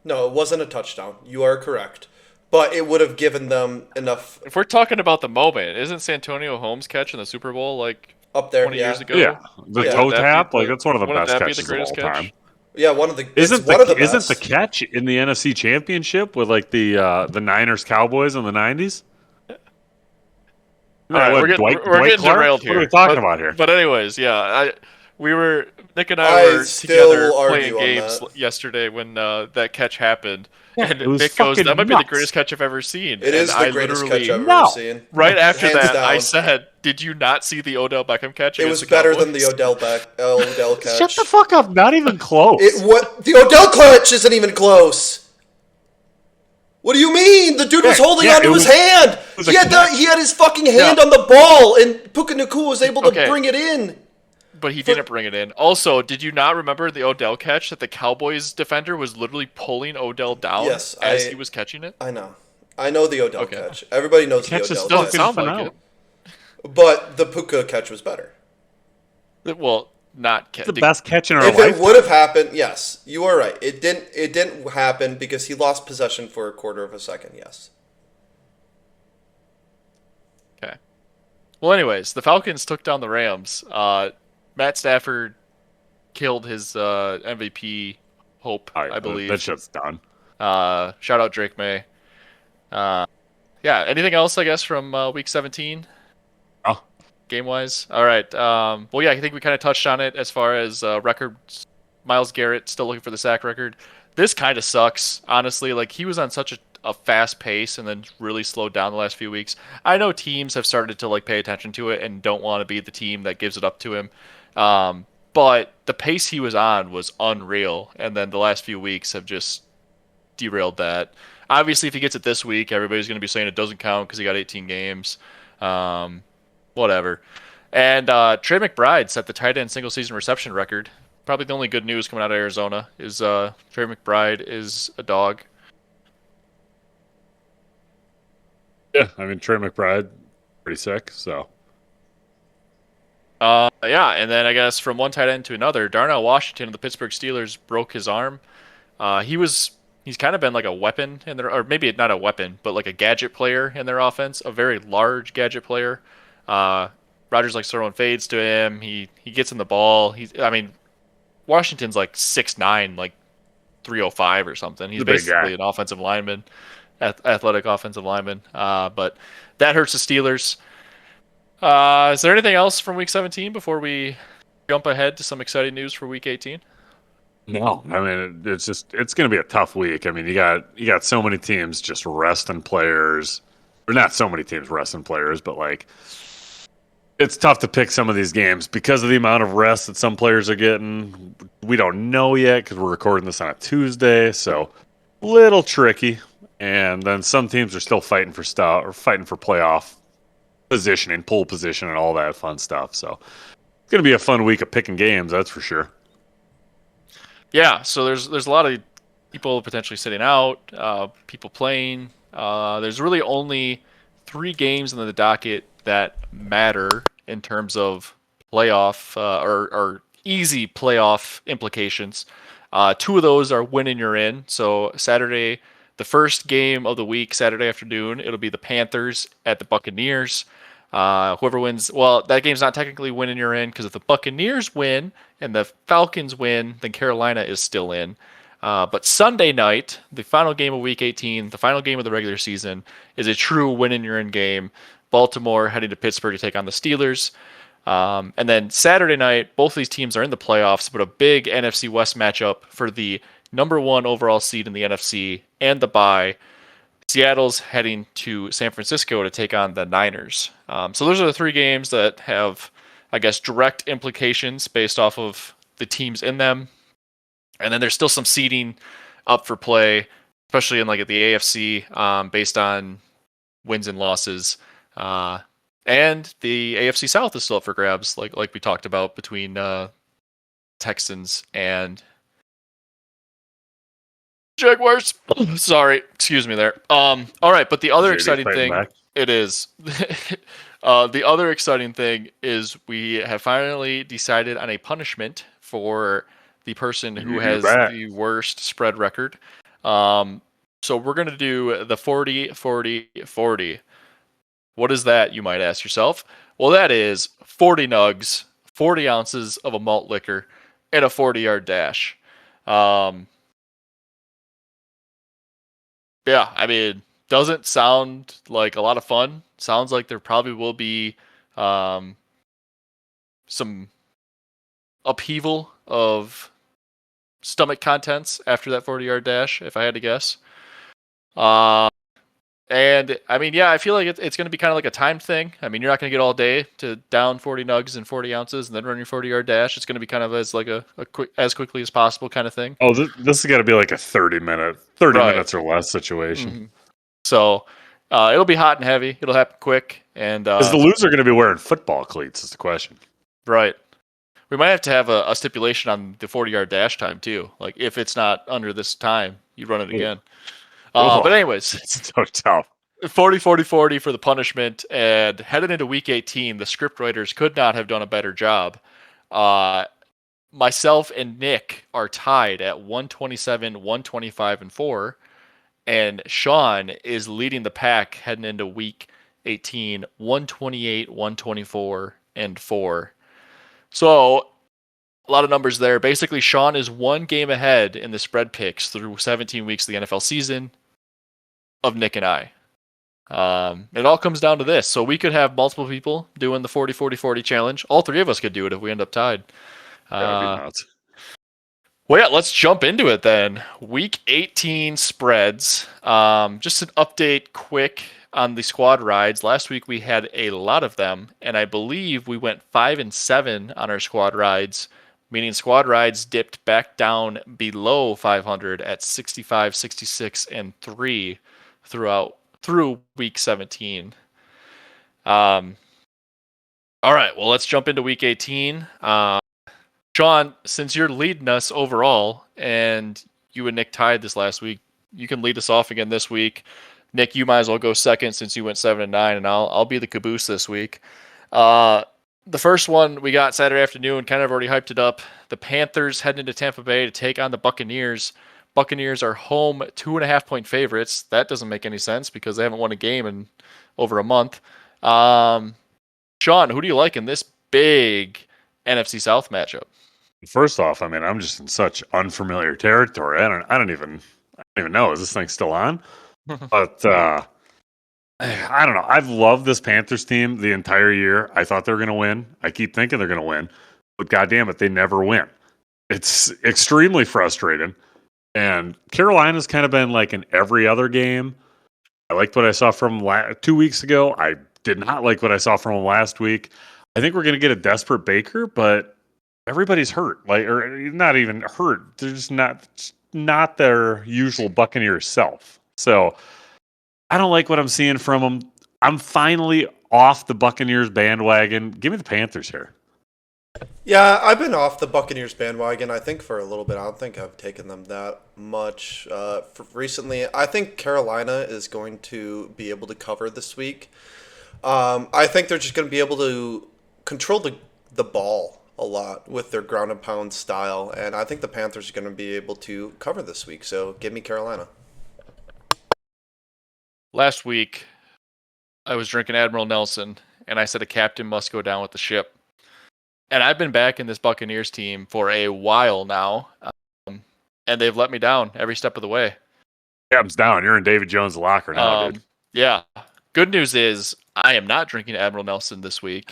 no, it wasn't a touchdown. You are correct, but it would have given them enough If we're talking about the moment, isn't Santonio Holmes' catch in the Super Bowl like up there. 20 Yeah, years ago? Yeah, the Yeah. toe Wouldn't that tap, be like the- that's one of the wouldn't best that be the catches of all greatest catch? time. yeah. One of the Isn't it's one of the isn't best. the catch in the NFC Championship with like the Niners Cowboys in the '90s? All right, we're getting Clark? derailed What here. are we talking But- about here? But anyways, yeah, Nick and I I were still together argue playing on games that. yesterday when that catch happened, and it was Nick goes, fucking "That might be the nuts. greatest catch I've ever seen." It is And the I greatest literally- catch I've No. ever seen. Right after Hands that, I down. said, "Did you not see the Odell Beckham catch?" It against was the better than the Cowboys?" Odell catch. Shut the fuck up! Not even close. The Odell clutch isn't even close. What do you mean? The dude was Yeah, holding yeah, onto it his was- hand. was a He had his fucking hand Yeah. on the ball, and Puka Nakua was able to Okay. bring it in. But he didn't bring it in. Also, did you not remember the Odell catch that the Cowboys defender was literally pulling Odell down Yes, as I- he was catching it? I know the Odell Okay. catch. Everybody knows the Catch is Odell still catch. Sound like phenomenal. But the Puka catch was better. Well, not It's the best catch in our If life. it would have happened, yes, you are right. It didn't happen because he lost possession for a quarter of a second. Yes. Okay. Well, anyways, the Falcons took down the Rams. Matt Stafford killed his MVP hope, I believe. that shit's done. Shout out Drake May. Yeah. Anything else, I guess, from week 17? Oh, Game wise. All right. Well, yeah, I think we kind of touched on it as far as records. Myles Garrett still looking for the sack record. This kind of sucks, honestly. Like he was on such a fast pace and then really slowed down the last few weeks. I know teams have started to like pay attention to it and don't want to be the team that gives it up to him. But the pace he was on was unreal, and then the last few weeks have just derailed that. Obviously, if he gets it this week, everybody's going to be saying it doesn't count because he got 18 games. Um, whatever. And Trey McBride set the tight end single season reception record. Probably the only good news coming out of Arizona is Trey McBride is a dog. yeah. I mean, Trey McBride, pretty sick. So Yeah, and then I guess from one tight end to another, Darnell Washington of the Pittsburgh Steelers broke his arm. He's kind of been like a weapon in their, or maybe not a weapon, but like a gadget player in their offense, a very large gadget player. Uh, Rodgers likes throwing fades to him. He gets in the ball. I mean, Washington's like 6'9", like 305 or something. he's He's a big guy. basically an offensive lineman, athletic offensive lineman. But that hurts the Steelers. Is there anything else from Week 17 before we jump ahead to some exciting news for Week 18? No, I mean it's going to be a tough week. I mean you got so many teams just resting players, or not so many teams resting players, but like it's tough to pick some of these games because of the amount of rest that some players are getting. We don't know yet because we're recording this on a Tuesday, so little tricky. And then some teams are still fighting for stuff or fighting for playoff positioning, pole position, and all that fun stuff. So it's going to be a fun week of picking games, that's for sure. Yeah, so there's a lot of people potentially sitting out, people playing. There's really only 3 games in the docket that matter in terms of playoff or easy playoff implications. 2 of those are win and you're in. So Saturday, the first game of the week, Saturday afternoon, it'll be the Panthers at the Buccaneers. Whoever wins, well, that game's not technically win and you're in because if the Buccaneers win and the Falcons win, then Carolina is still in. But Sunday night, the final game of Week 18, the final game of the regular season, is a true win and you're in game. Baltimore heading to Pittsburgh to take on the Steelers. And then Saturday night, both of these teams are in the playoffs, but a big NFC West matchup for the number 1 overall seed in the NFC and the bye. Seattle's heading to San Francisco to take on the Niners. So those are the 3 games that have, I guess, direct implications based off of the teams in them. And then there's still some seeding up for play, especially in like at the AFC, based on wins and losses. And the AFC South is still up for grabs, like we talked about between Texans and Jaguars. Sorry, excuse me there. All right, but the other JD exciting fighting thing back. it is the other exciting thing is we have finally decided on a punishment for the person who You has bet. the worst spread record. So we're going to do the 40 40 40. What is that, you might ask yourself? Well, that is 40 nugs, 40 ounces of a malt liquor, and a 40-yard dash. Yeah, I mean, doesn't sound like a lot of fun. Sounds like there probably will be some upheaval of stomach contents after that 40-yard dash, if I had to guess. And I mean, yeah, I feel like it's going to be kind of like a timed thing. I mean, you're not going to get all day to down 40 nugs and 40 ounces and then run your 40-yard dash. It's going to be kind of as like a quick, as quickly as possible kind of thing. Oh, this has got to be like a 30 Right. minutes or less situation. Mhm. So it'll be hot and heavy. It'll happen quick. And Is the loser going to be wearing football cleats? Is the question. right. We might have to have a stipulation on the 40-yard dash time too. Like if it's not under this time, you run it again. But anyways, It's so tough. 40, 40, 40 for the punishment. And headed into week 18, the script writers could not have done a better job. Myself and Nick are tied at 127, 125, and 4. And Sean is leading the pack heading into week 18, 128, 124, and 4. So a lot of numbers there. Basically, Sean is 1 game ahead in the spread picks through 17 weeks of the NFL season of Nick and I. It all comes down to this. So we could have multiple people doing the 40-40-40 challenge. All three of us could do it if we end up tied. That'd be nuts. Well, yeah, let's jump into it then. Week 18 spreads. Just an update quick on the squad rides. Last week we had a lot of them, and I believe we went 5-7 on our squad rides, meaning squad rides dipped back down below 500 at 65, 66, and 3 through week 17. All right, well, let's jump into week 18. Sean, since you're leading us overall, and you and Nick tied this last week, you can lead us off again this week. Nick, you might as well go second since you went 7-9, and I'll be the caboose this week. The first one we got Saturday afternoon, kind of already hyped it up. The Panthers heading into Tampa Bay to take on the Buccaneers. Buccaneers are home 2.5-point favorites. That doesn't make any sense because they haven't won a game in over a month. Sean, who do you like in this big NFC South matchup? First off, I mean, I'm just in such unfamiliar territory. I don't even know. Is this thing still on? But I don't know. I've loved this Panthers team the entire year. I thought they were going to win. I keep thinking they're going to win, but goddamn it, they never win. It's extremely frustrating. And Carolina's kind of been like in every other game. I liked what I saw from 2 weeks ago. I did not like what I saw from them last week. I think we're going to get a desperate Baker, but everybody's hurt, or not even hurt. They're just not their usual Buccaneers self. So I don't like what I'm seeing from them. I'm finally off the Buccaneers bandwagon. Give me the Panthers here. Yeah, I've been off the Buccaneers bandwagon, I think, for a little bit. I don't think I've taken them that much recently. I think Carolina is going to be able to cover this week. I think they're just going to be able to control the ball a lot with their ground and pound style, and I think the Panthers are going to be able to cover this week. So give me Carolina. Last week, I was drinking Admiral Nelson, and I said a captain must go down with the ship. And I've been back in this Buccaneers team for a while now, and they've let me down every step of the way. Captain's down. You're in David Jones' locker now, dude. Yeah. Good news is I am not drinking Admiral Nelson this week.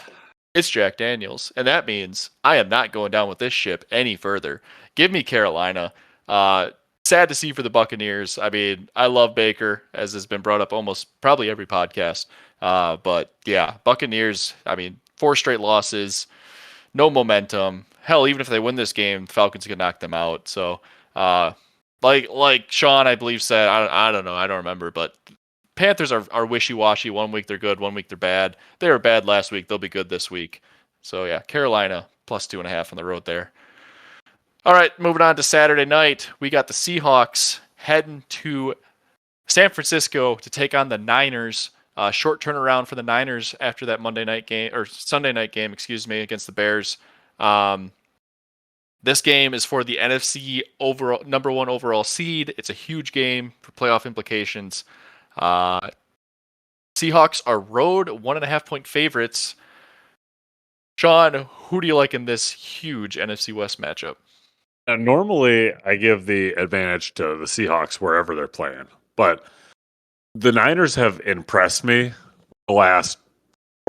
It's Jack Daniels, and that means I am not going down with this ship any further. Give me Carolina. Sad to see for the Buccaneers. I mean, I love Baker, as has been brought up almost probably every podcast. But yeah, Buccaneers, I mean, 4 straight losses, no momentum. Hell, even if they win this game, Falcons can knock them out. So, like Sean, I believe said, I don't know, I don't remember, but Panthers are wishy-washy. 1 week they're good, 1 week they're bad. They were bad last week. They'll be good this week. So yeah, Carolina plus 2.5 on the road there. All right, moving on to Saturday night. We got the Seahawks heading to San Francisco to take on the Niners. Short turnaround for the Niners after that Sunday night game, against the Bears. This game is for the NFC overall number 1 overall seed. It's a huge game for playoff implications. Seahawks are road 1.5-point favorites. Sean, who do you like in this huge NFC West matchup? Now, normally, I give the advantage to the Seahawks wherever they're playing, but the Niners have impressed me the last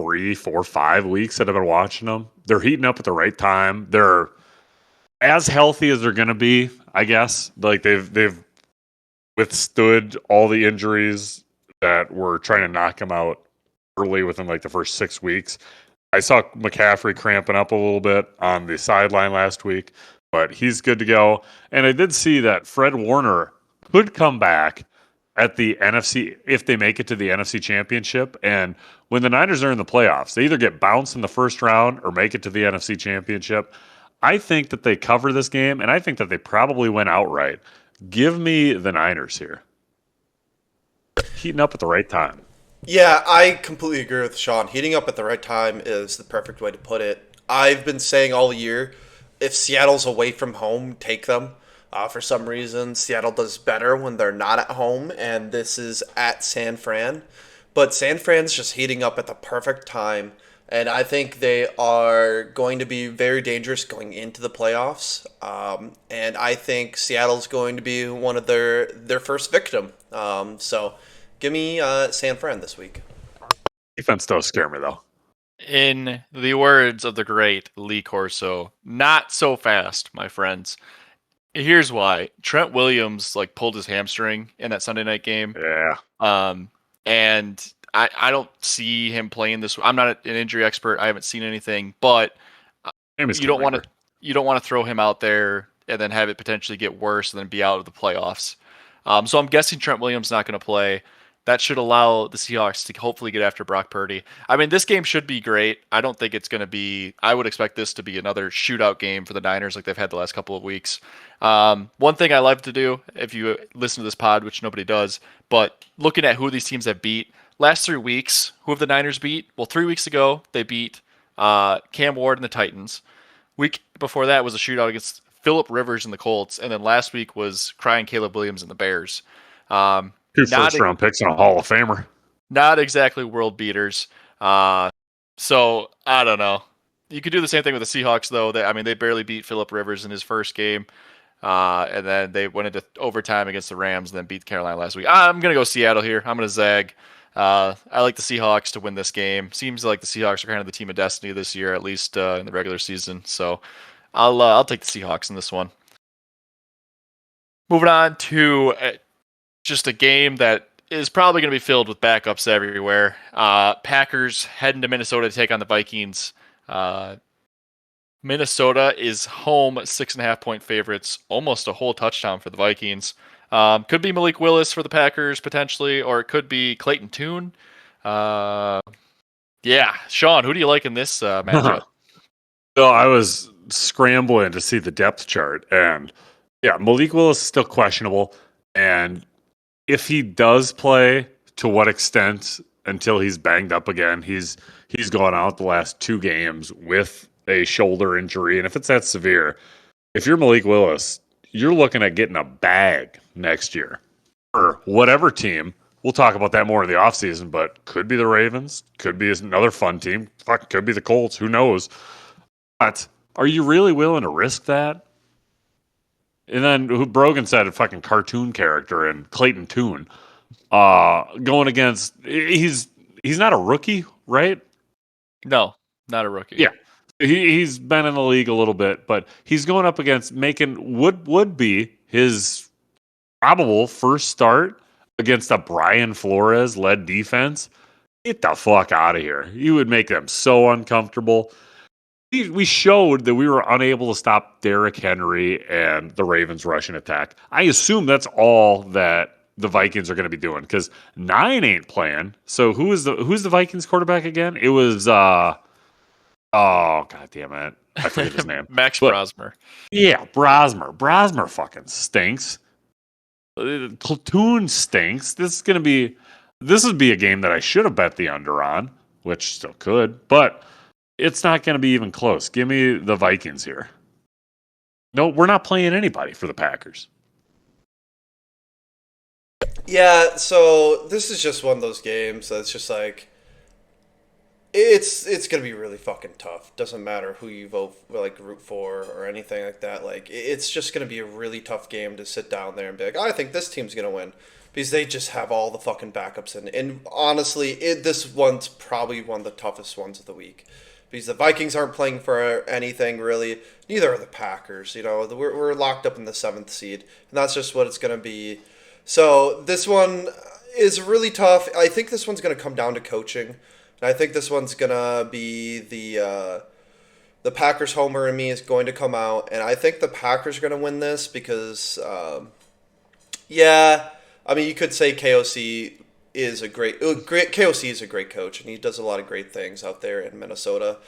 3, 4, 5 weeks that I've been watching them. They're heating up at the right time. They're as healthy as they're going to be, I guess. Like they've withstood all the injuries that were trying to knock them out early within like the first 6 weeks. I saw McCaffrey cramping up a little bit on the sideline last week, but he's good to go. And I did see that Fred Warner could come back at the NFC if they make it to the NFC Championship. And when the Niners are in the playoffs, they either get bounced in the first round or make it to the NFC Championship. I think that they cover this game, and I think that they probably win outright. Give me the Niners here. Heating up at the right time. Yeah, I completely agree with Sean. Heating up at the right time is the perfect way to put it. I've been saying all year, if Seattle's away from home, take them. For some reason, Seattle does better when they're not at home, and this is at San Fran. But San Fran's just heating up at the perfect time, and I think they are going to be very dangerous going into the playoffs. And I think Seattle's going to be one of their first victim. So Give me San Fran this week. Defense does scare me, though. In the words of the great Lee Corso, not so fast, my friends. Here's why. Trent Williams pulled his hamstring in that Sunday night game. Yeah. And I don't see him playing this. I'm not an injury expert. I haven't seen anything, but you don't want to throw him out there and then have it potentially get worse and then be out of the playoffs. So I'm guessing Trent Williams not going to play. That should allow the Seahawks to hopefully get after Brock Purdy. I mean, this game should be great. I don't think it's going to be. I would expect this to be another shootout game for the Niners like they've had the last couple of weeks. One thing I love to do, if you listen to this pod, which nobody does, but looking at who these teams have beat, last 3 weeks, who have the Niners beat? Well, 3 weeks ago, they beat Cam Ward and the Titans. Week before that was a shootout against Phillip Rivers and the Colts, and then last week was crying Caleb Williams and the Bears. 2 first-round picks and a Hall of Famer. Not exactly world beaters. So, I don't know. You could do the same thing with the Seahawks, though. They barely beat Phillip Rivers in his first game. And then they went into overtime against the Rams and then beat Carolina last week. I'm going to go Seattle here. I'm going to zag. I like the Seahawks to win this game. Seems like the Seahawks are kind of the team of destiny this year, at least in the regular season. So I'll take the Seahawks in this one. Moving on to just a game that is probably going to be filled with backups everywhere. Packers heading to Minnesota to take on the Vikings. Minnesota is home 6.5 point favorites, almost a whole touchdown for the Vikings. Could be Malik Willis for the Packers potentially, or it could be Clayton Tune. Yeah, Sean, who do you like in this matchup? So I was scrambling to see the depth chart, and yeah, Malik Willis is still questionable, and if he does play, to what extent until he's banged up again? He's gone out the last 2 games with a shoulder injury, and if it's that severe, if you're Malik Willis, you're looking at getting a bag next year for whatever team. We'll talk about that more in the offseason, but could be the Ravens, could be another fun team, could be the Colts, who knows? But are you really willing to risk that? And then who Brogan said a fucking cartoon character and Clayton Tune going against he's not a rookie, right? No, not a rookie. Yeah. He's been in the league a little bit, but he's going up against would be his probable first start against a Brian Flores led defense. Get the fuck out of here. You would make them so uncomfortable. We showed that we were unable to stop Derrick Henry and the Ravens' rushing attack. I assume that's all that the Vikings are going to be doing because 9 ain't playing. So who's the Vikings quarterback again? It was oh god damn it, I forget his name. Max Brosmer. Yeah, Brosmer fucking stinks. Platoon stinks. This would be a game that I should have bet the under on, which still could, but it's not going to be even close. Give me the Vikings here. No, we're not playing anybody for the Packers. Yeah, so this is just one of those games that's just like it's gonna be really fucking tough. Doesn't matter who you vote root for or anything like that. Like it's just gonna be a really tough game to sit down there and be like, I think this team's gonna win because they just have all the fucking backups in. And honestly, this one's probably one of the toughest ones of the week because the Vikings aren't playing for anything really. Neither are the Packers. You know, we're locked up in the 7th seed, and that's just what it's gonna be. So this one is really tough. I think this one's going to come down to coaching. And I think this one's going to be the Packers homer in me is going to come out. And I think the Packers are going to win this because, yeah, I mean, you could say KOC is a great KOC is a great coach, and he does a lot of great things out there in Minnesota.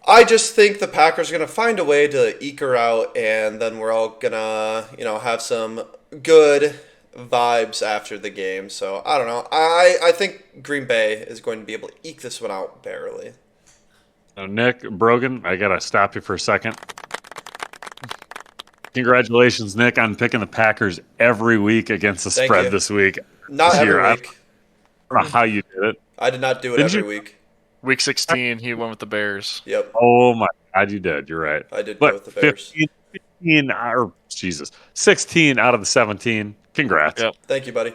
I just think the Packers are going to find a way to eke her out, and then we're all going to, have some good vibes after the game. So, I don't know. I think Green Bay is going to be able to eke this one out barely. Now, Nick, Brogan, I got to stop you for a second. Congratulations, Nick, on picking the Packers every week against the spread this week. Not every week. I don't know how you did it. I did not do it every week. Week 16, he went with the Bears. Yep. Oh my God, you did. You're right. I did go with the Bears. 16 out of the 17. Congrats. Yep. Thank you, buddy.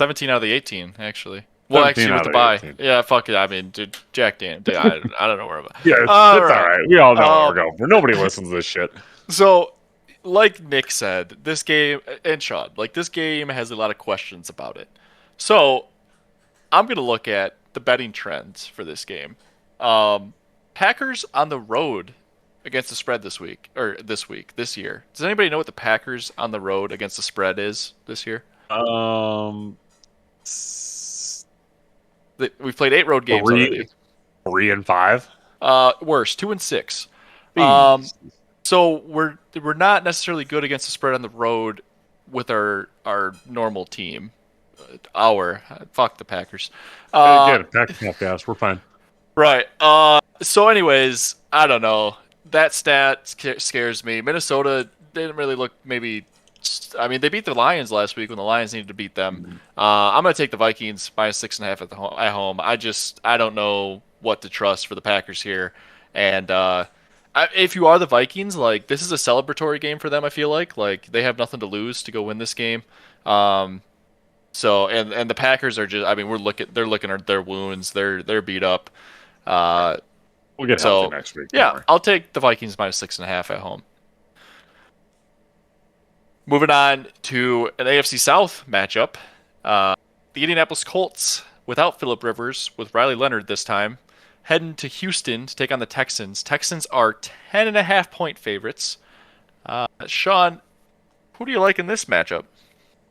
17 out of the 18, actually. Well, 17 actually, with out the of bye. 18. Yeah, fuck it. I mean, dude, Jack Dan. I don't know where I'm at. Yeah, it's All all right. right. We all know what we're going for. Nobody listens to this shit. So, like Nick said, this game, and Sean, like this game has a lot of questions about it. So, I'm going to look at the betting trends for this game. Packers on the road against the spread this year. Does anybody know what the Packers on the road against the spread is this year? Um, We've played 8 road games already. 3-5. Worse, 2-6. Jeez. So we're not necessarily good against the spread on the road with our normal team. Fuck the Packers. Again, Packers not fast. We're fine. Right. So anyways, I don't know. That stat scares me. Minnesota didn't really look maybe. I mean, they beat the Lions last week when the Lions needed to beat them. I'm gonna take the Vikings minus 6.5 at home. I don't know what to trust for the Packers here, and if you are the Vikings, like this is a celebratory game for them. I feel like they have nothing to lose to go win this game. So and the Packers are just. I mean, they're looking at their wounds. They're beat up. We'll get healthy next week. Yeah, I'll take the Vikings minus 6.5 at home. Moving on to an AFC South matchup. The Indianapolis Colts without Phillip Rivers, with Riley Leonard this time, heading to Houston to take on the Texans. Texans are 10.5-point favorites. Sean, who do you like in this matchup?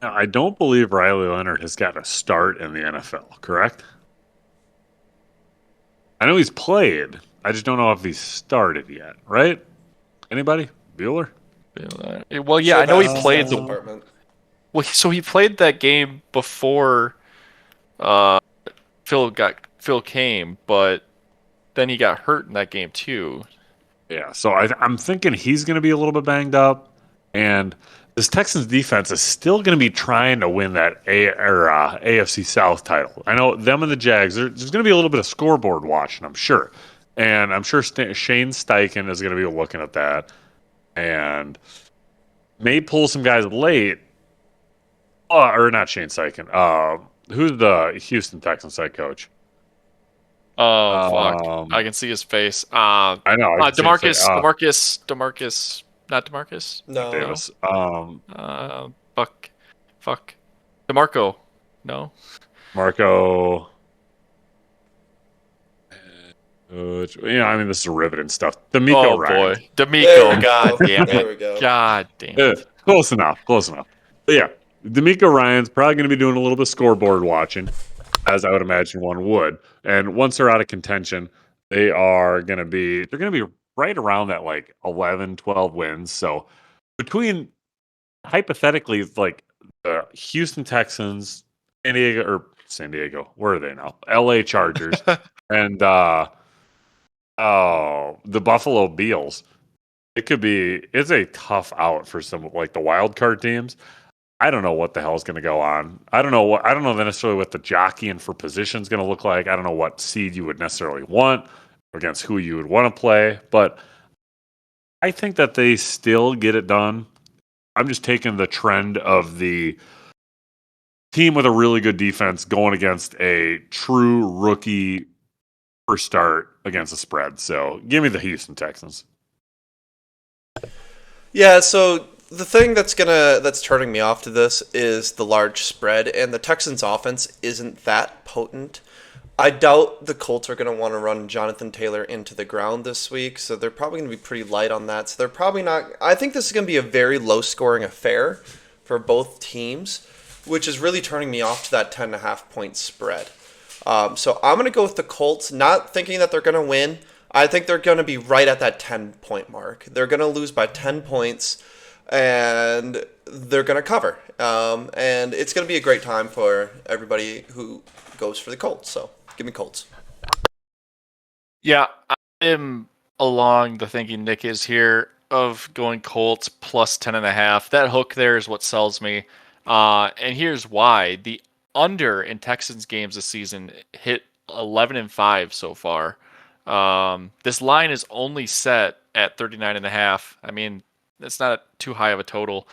Now, I don't believe Riley Leonard has got a start in the NFL, correct? I know he's played. I just don't know if he's started yet, right? Anybody? Bueller? Well, yeah, I know he played the. Department. Well, so he played that game before Phil came, but then he got hurt in that game too. Yeah, so I'm thinking he's going to be a little bit banged up, and this Texans defense is still going to be trying to win that AFC South title. I know them and the Jags. There's going to be a little bit of scoreboard watching, I'm sure, and I'm sure Shane Steichen is going to be looking at that, and may pull some guys late. Or not Shane Steichen. Who's the Houston Texans head coach? Oh, fuck. I can see his face. I know. Demarcus, not Demarcus? No. Davis. Fuck. DeMarco. No. Marco. I mean, this is riveting stuff. D'Amico Ryan. Boy. D'Amico. God damn it. There we go. God damn it. Close enough. But yeah, D'Amico Ryan's probably going to be doing a little bit of scoreboard watching, as I would imagine one would. And once they're out of contention, they're going to be right around that like 11, 12 wins. So between hypothetically like the Houston Texans, San Diego, where are they now? LA Chargers and the Buffalo Bills. It's a tough out for some like the wild card teams. I don't know what the hell is going to go on. I don't know necessarily what the jockeying for position is going to look like. I don't know what seed you would necessarily want against who you would want to play, but I think that they still get it done. I'm just taking the trend of the team with a really good defense going against a true rookie first start against the spread. So give me the Houston Texans. Yeah, so the thing that's turning me off to this is the large spread, and the Texans' offense isn't that potent. I doubt the Colts are going to want to run Jonathan Taylor into the ground this week, so they're probably going to be pretty light on that. So they're probably not. I think this is going to be a very low-scoring affair for both teams, which is really turning me off to that 10.5-point spread. So I'm going to go with the Colts, not thinking that they're going to win. I think they're going to be right at that 10-point mark. They're going to lose by 10 points. And they're going to cover. And it's going to be a great time for everybody who goes for the Colts. So give me Colts. Yeah, I am along the thinking Nick is here of going Colts plus 10.5. That hook there is what sells me. And here's why. The under in Texans games this season hit 11-5 so far. This line is only set at 39.5. I mean, it's not too high of a total.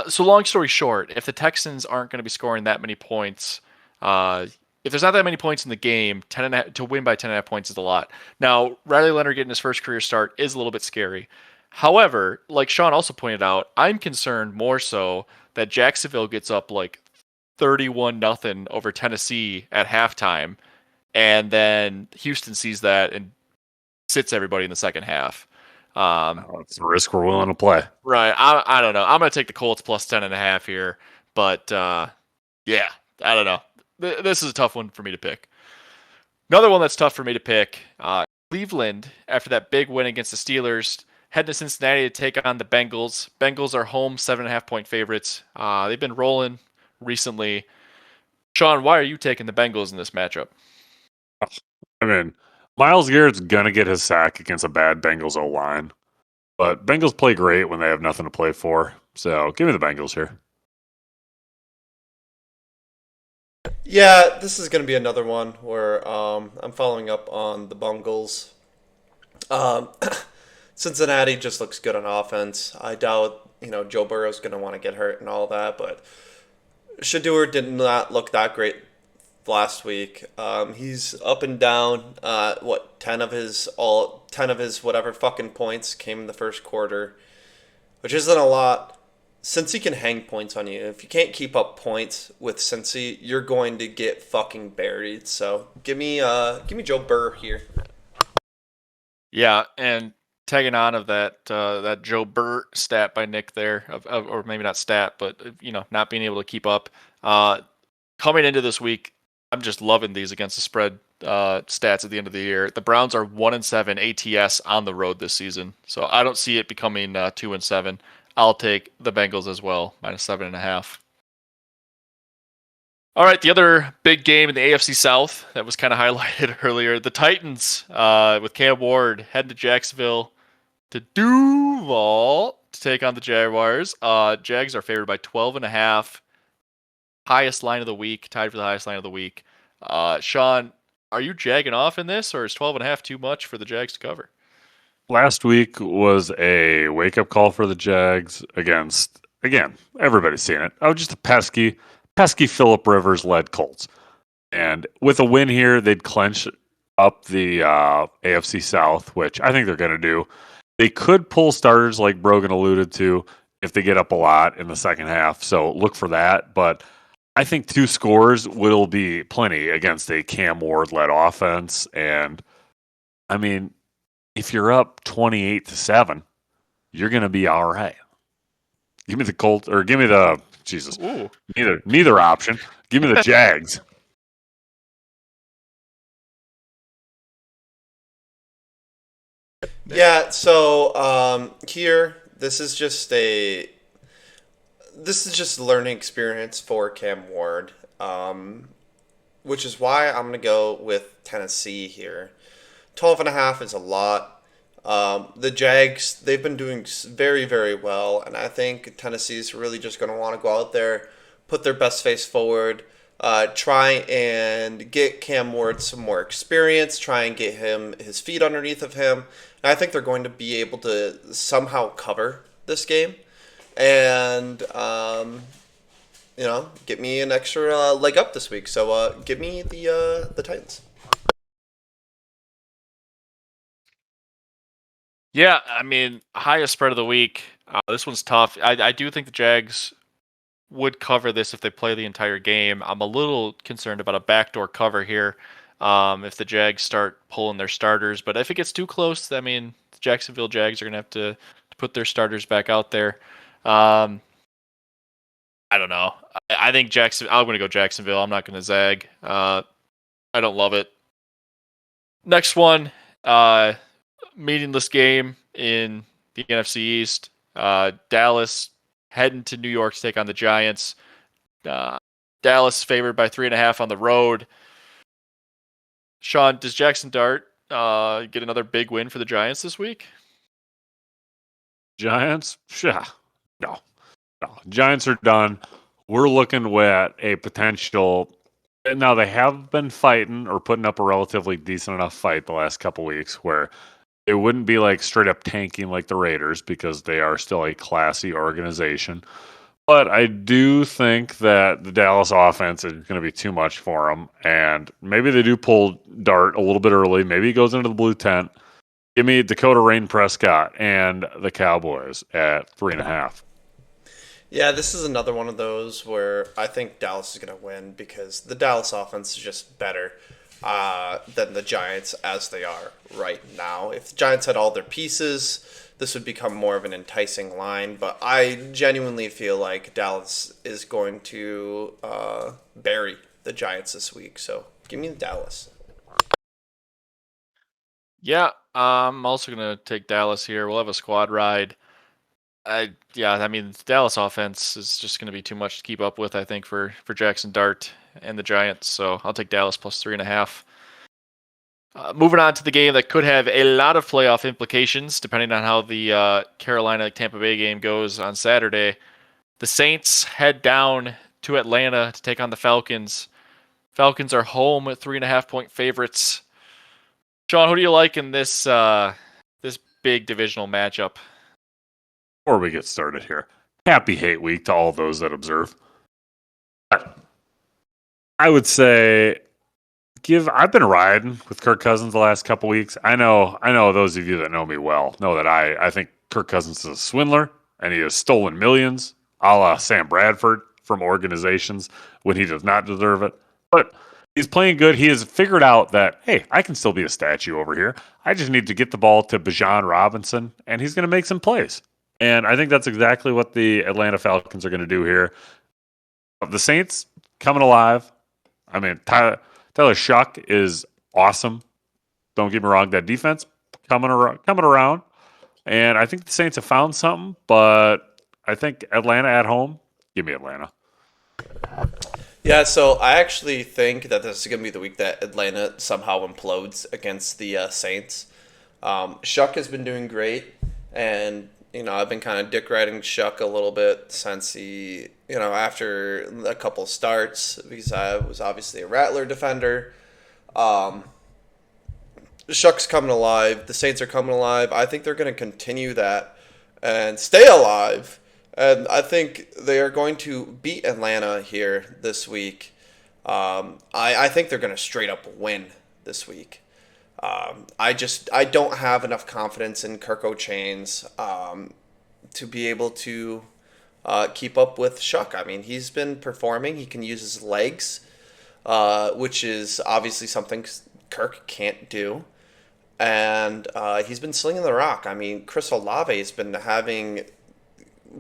So long story short, if the Texans aren't going to be scoring that many points, if there's not that many points in the game, 10.5, to win by 10.5 points is a lot. Now, Riley Leonard getting his first career start is a little bit scary. However, like Sean also pointed out, I'm concerned more so that Jacksonville gets up like 31-0 over Tennessee at halftime, and then Houston sees that and sits everybody in the second half. It's a risk we're willing to play. Right. I don't know. I'm going to take the Colts plus 10.5 here, but yeah, I don't know. This is a tough one for me to pick. Another one that's tough for me to pick, Cleveland, after that big win against the Steelers, heading to Cincinnati to take on the Bengals. Bengals are home 7.5-point favorites. They've been rolling recently. Sean, why are you taking the Bengals in this matchup? I mean, Myles Garrett's going to get his sack against a bad Bengals O-line. But Bengals play great when they have nothing to play for. So give me the Bengals here. Yeah, this is going to be another one where I'm following up on the Bengals. Cincinnati just looks good on offense. I doubt, Joe Burrow's going to want to get hurt and all that, but Shador did not look that great last week. He's up and down. 10 of his whatever fucking points came in the first quarter, which isn't a lot. Cincy can hang points on you. If you can't keep up points with Cincy, you're going to get fucking buried. So give me Joe Burrow here. Yeah, and tagging on of that Joe Burr stat by Nick there, or maybe not stat, but not being able to keep up. Coming into this week, I'm just loving these against the spread stats at the end of the year. The Browns are 1-7 ATS on the road this season, so I don't see it becoming 2-7. I'll take the Bengals as well, -7.5. All right, the other big game in the AFC South that was kind of highlighted earlier, the Titans with Cam Ward heading to Jacksonville to Duval to take on the Jaguars. Jags are favored by 12.5. Highest line of the week, tied for the highest line of the week. Sean, are you jagging off in this, or is 12.5 too much for the Jags to cover? Last week was a wake-up call for the Jags against, again, everybody's seen it. Just a pesky Phillip Rivers-led Colts. And with a win here, they'd clench up the AFC South, which I think they're going to do. They could pull starters like Brogan alluded to if they get up a lot in the second half, so look for that. But I think 2 scores will be plenty against a Cam Ward-led offense. And, I mean, if you're up 28-7, you're going to be all right. Give me the Colts, or give me the Jesus. Ooh. Neither option. Give me the Jags. Yeah. So here, this is just a learning experience for Cam Ward, which is why I'm gonna go with Tennessee here. 12.5 is a lot. The Jags, they've been doing very, very well, and I think Tennessee's really just going to want to go out there, put their best face forward, try and get Cam Ward some more experience, try and get him his feet underneath of him. And I think they're going to be able to somehow cover this game and, get me an extra leg up this week. So give me the Titans. Yeah, I mean, highest spread of the week. This one's tough. I do think the Jags would cover this if they play the entire game. I'm a little concerned about a backdoor cover here if the Jags start pulling their starters. But if it gets too close, I mean, the Jacksonville Jags are going to have to put their starters back out there. I don't know. I think I'm going to go Jacksonville. I'm not going to zag. I don't love it. Next one. Meaningless game in the NFC East. Dallas heading to New York to take on the Giants. Dallas favored by 3.5 on the road. Sean, does Jackson Dart get another big win for the Giants this week? Giants? Yeah. No. Giants are done. We're looking at a potential. Now, they have been fighting or putting up a relatively decent enough fight the last couple weeks where it wouldn't be like straight up tanking like the Raiders because they are still a classy organization. But I do think that the Dallas offense is going to be too much for them. And maybe they do pull Dart a little bit early. Maybe he goes into the blue tent. Give me Dakota Rain Prescott and the Cowboys at 3.5. Yeah, this is another one of those where I think Dallas is going to win because the Dallas offense is just better than the Giants as they are right now. If the Giants had all their pieces, this would become more of an enticing line. But I genuinely feel like Dallas is going to bury the Giants this week. So give me Dallas. Yeah, I'm also going to take Dallas here. We'll have a squad ride. I mean, the Dallas offense is just going to be too much to keep up with, I think, for Jackson Dart and the Giants. So I'll take Dallas plus 3.5. Moving on to the game that could have a lot of playoff implications, depending on how the Carolina-Tampa Bay game goes on Saturday. The Saints head down to Atlanta to take on the Falcons. Falcons are home at 3.5-point favorites. Sean, who do you like in this this big divisional matchup? Before we get started here, happy hate week to all those that observe. I would say I've been riding with Kirk Cousins the last couple weeks. I know those of you that know me well know that I think Kirk Cousins is a swindler and he has stolen millions, a la Sam Bradford, from organizations when he does not deserve it. But he's playing good. He has figured out that, hey, I can still be a statue over here. I just need to get the ball to Bijan Robinson, and he's going to make some plays. And I think that's exactly what the Atlanta Falcons are going to do here. The Saints coming alive. I mean, Tyler Shuck is awesome. Don't get me wrong, that defense coming around. And I think the Saints have found something, but I think Atlanta at home, give me Atlanta. Yeah, so I actually think that this is going to be the week that Atlanta somehow implodes against the Saints. Shuck has been doing great, and I've been kind of dick riding Shuck a little bit since he, after a couple starts, because I was obviously a Rattler defender. Shuck's coming alive. The Saints are coming alive. I think they're going to continue that and stay alive. And I think they are going to beat Atlanta here this week. I think they're going to straight up win this week. I don't have enough confidence in Kirk O'Chains to be able to keep up with Shuck. I mean, he's been performing. He can use his legs, which is obviously something Kirk can't do. And he's been slinging the rock. I mean, Chris Olave has been having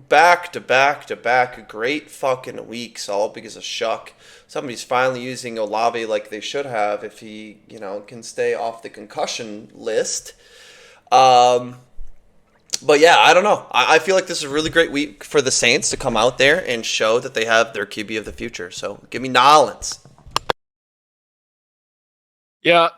back-to-back great fucking weeks, all because of Shuck. Somebody's finally using Olave like they should have if he, can stay off the concussion list. But yeah, I don't know. I feel like this is a really great week for the Saints to come out there and show that they have their QB of the future. So give me Nolans. Yeah,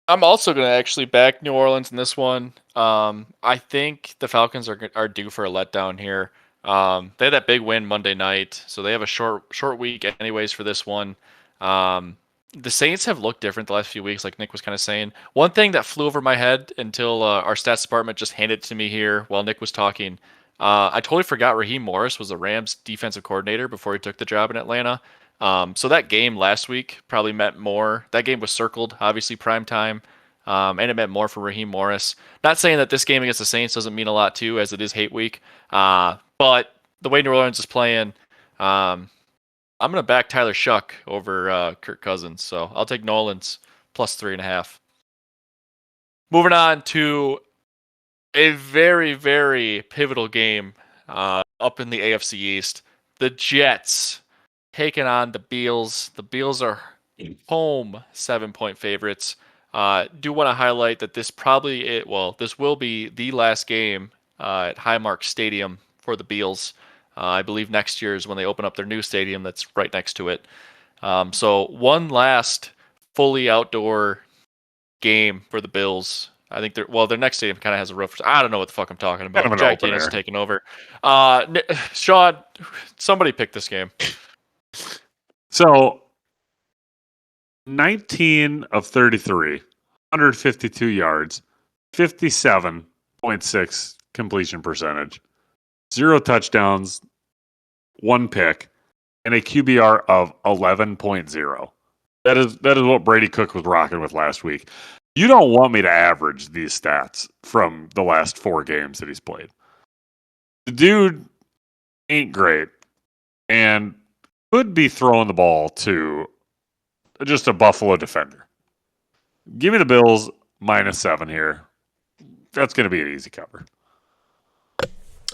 I'm also going to actually back New Orleans in this one. I think the Falcons are due for a letdown here. They had that big win Monday night, so they have a short week anyways for this one. The Saints have looked different the last few weeks, like Nick was kind of saying. One thing that flew over my head until our stats department just handed it to me here while Nick was talking. I totally forgot Raheem Morris was the Rams defensive coordinator before he took the job in Atlanta. So that game last week probably meant more. That game was circled, obviously prime time, and it meant more for Raheem Morris. Not saying that this game against the Saints doesn't mean a lot too, as it is hate week. But the way New Orleans is playing, I'm going to back Tyler Shuck over Kirk Cousins. So I'll take Nolans plus 3.5. Moving on to a very, very pivotal game up in the AFC East. The Jets taking on the Bills. The Bills are home 7-point favorites. Do want to highlight that this will be the last game at Highmark Stadium for the Bills. I believe next year is when they open up their new stadium that's right next to it. So one last fully outdoor game for the Bills. I think their next stadium kind of has a roof. I don't know what the fuck I'm talking about. Jack Daniels taking over. Sean, somebody pick this game. So 19 of 33, 152 yards, 57.6 completion percentage, 0 touchdowns, one pick, and a QBR of 11.0. That is what Brady Cook was rocking with last week. You don't want me to average these stats from the last 4 games that he's played. The dude ain't great and could be throwing the ball to just a Buffalo defender. Give me the Bills -7 here. That's going to be an easy cover.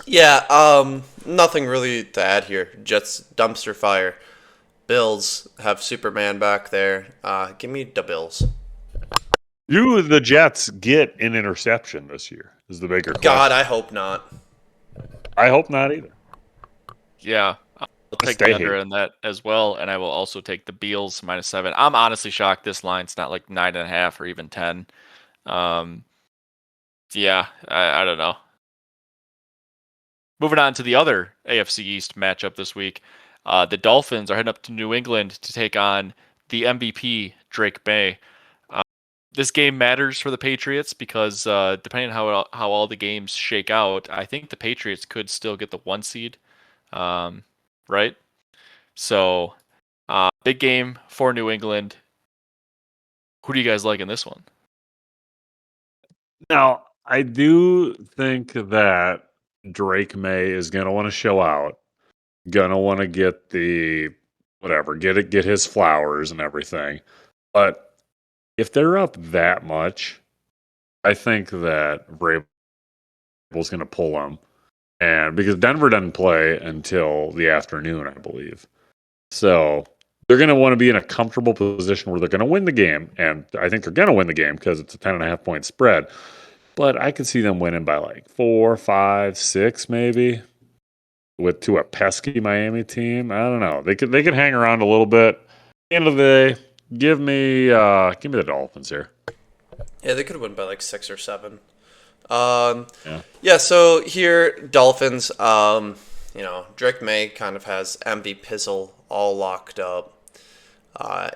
Yeah, nothing really to add here. Jets dumpster fire. Bills have Superman back there. Give me the Bills. Do the Jets get an interception this year? Is the bigger question. God, I hope not. I hope not either. Yeah, I'll take the under in that as well, and I will also take the Bills -7. I'm honestly shocked this line's not like 9.5 or even 10. Yeah, I don't know. Moving on to the other AFC East matchup this week, the Dolphins are heading up to New England to take on the MVP Drake May. This game matters for the Patriots because depending on how all the games shake out, I think the Patriots could still get the 1 seed, right? So, big game for New England. Who do you guys like in this one? Now, I do think that Drake May is going to want to show out, going to want to get the whatever, get his flowers and everything. But if they're up that much, I think that Vrabel's going to pull them, and because Denver doesn't play until the afternoon, I believe, so they're going to want to be in a comfortable position where they're going to win the game, and I think they're going to win the game because it's a 10.5 point spread. But I could see them winning by like 4, 5, 6, maybe, to a pesky Miami team. I don't know. They could hang around a little bit. At the end of the day, give me the Dolphins here. Yeah, they could win by like 6 or 7. Yeah. So here, Dolphins. Drake May kind of has MV Pizzle all locked up,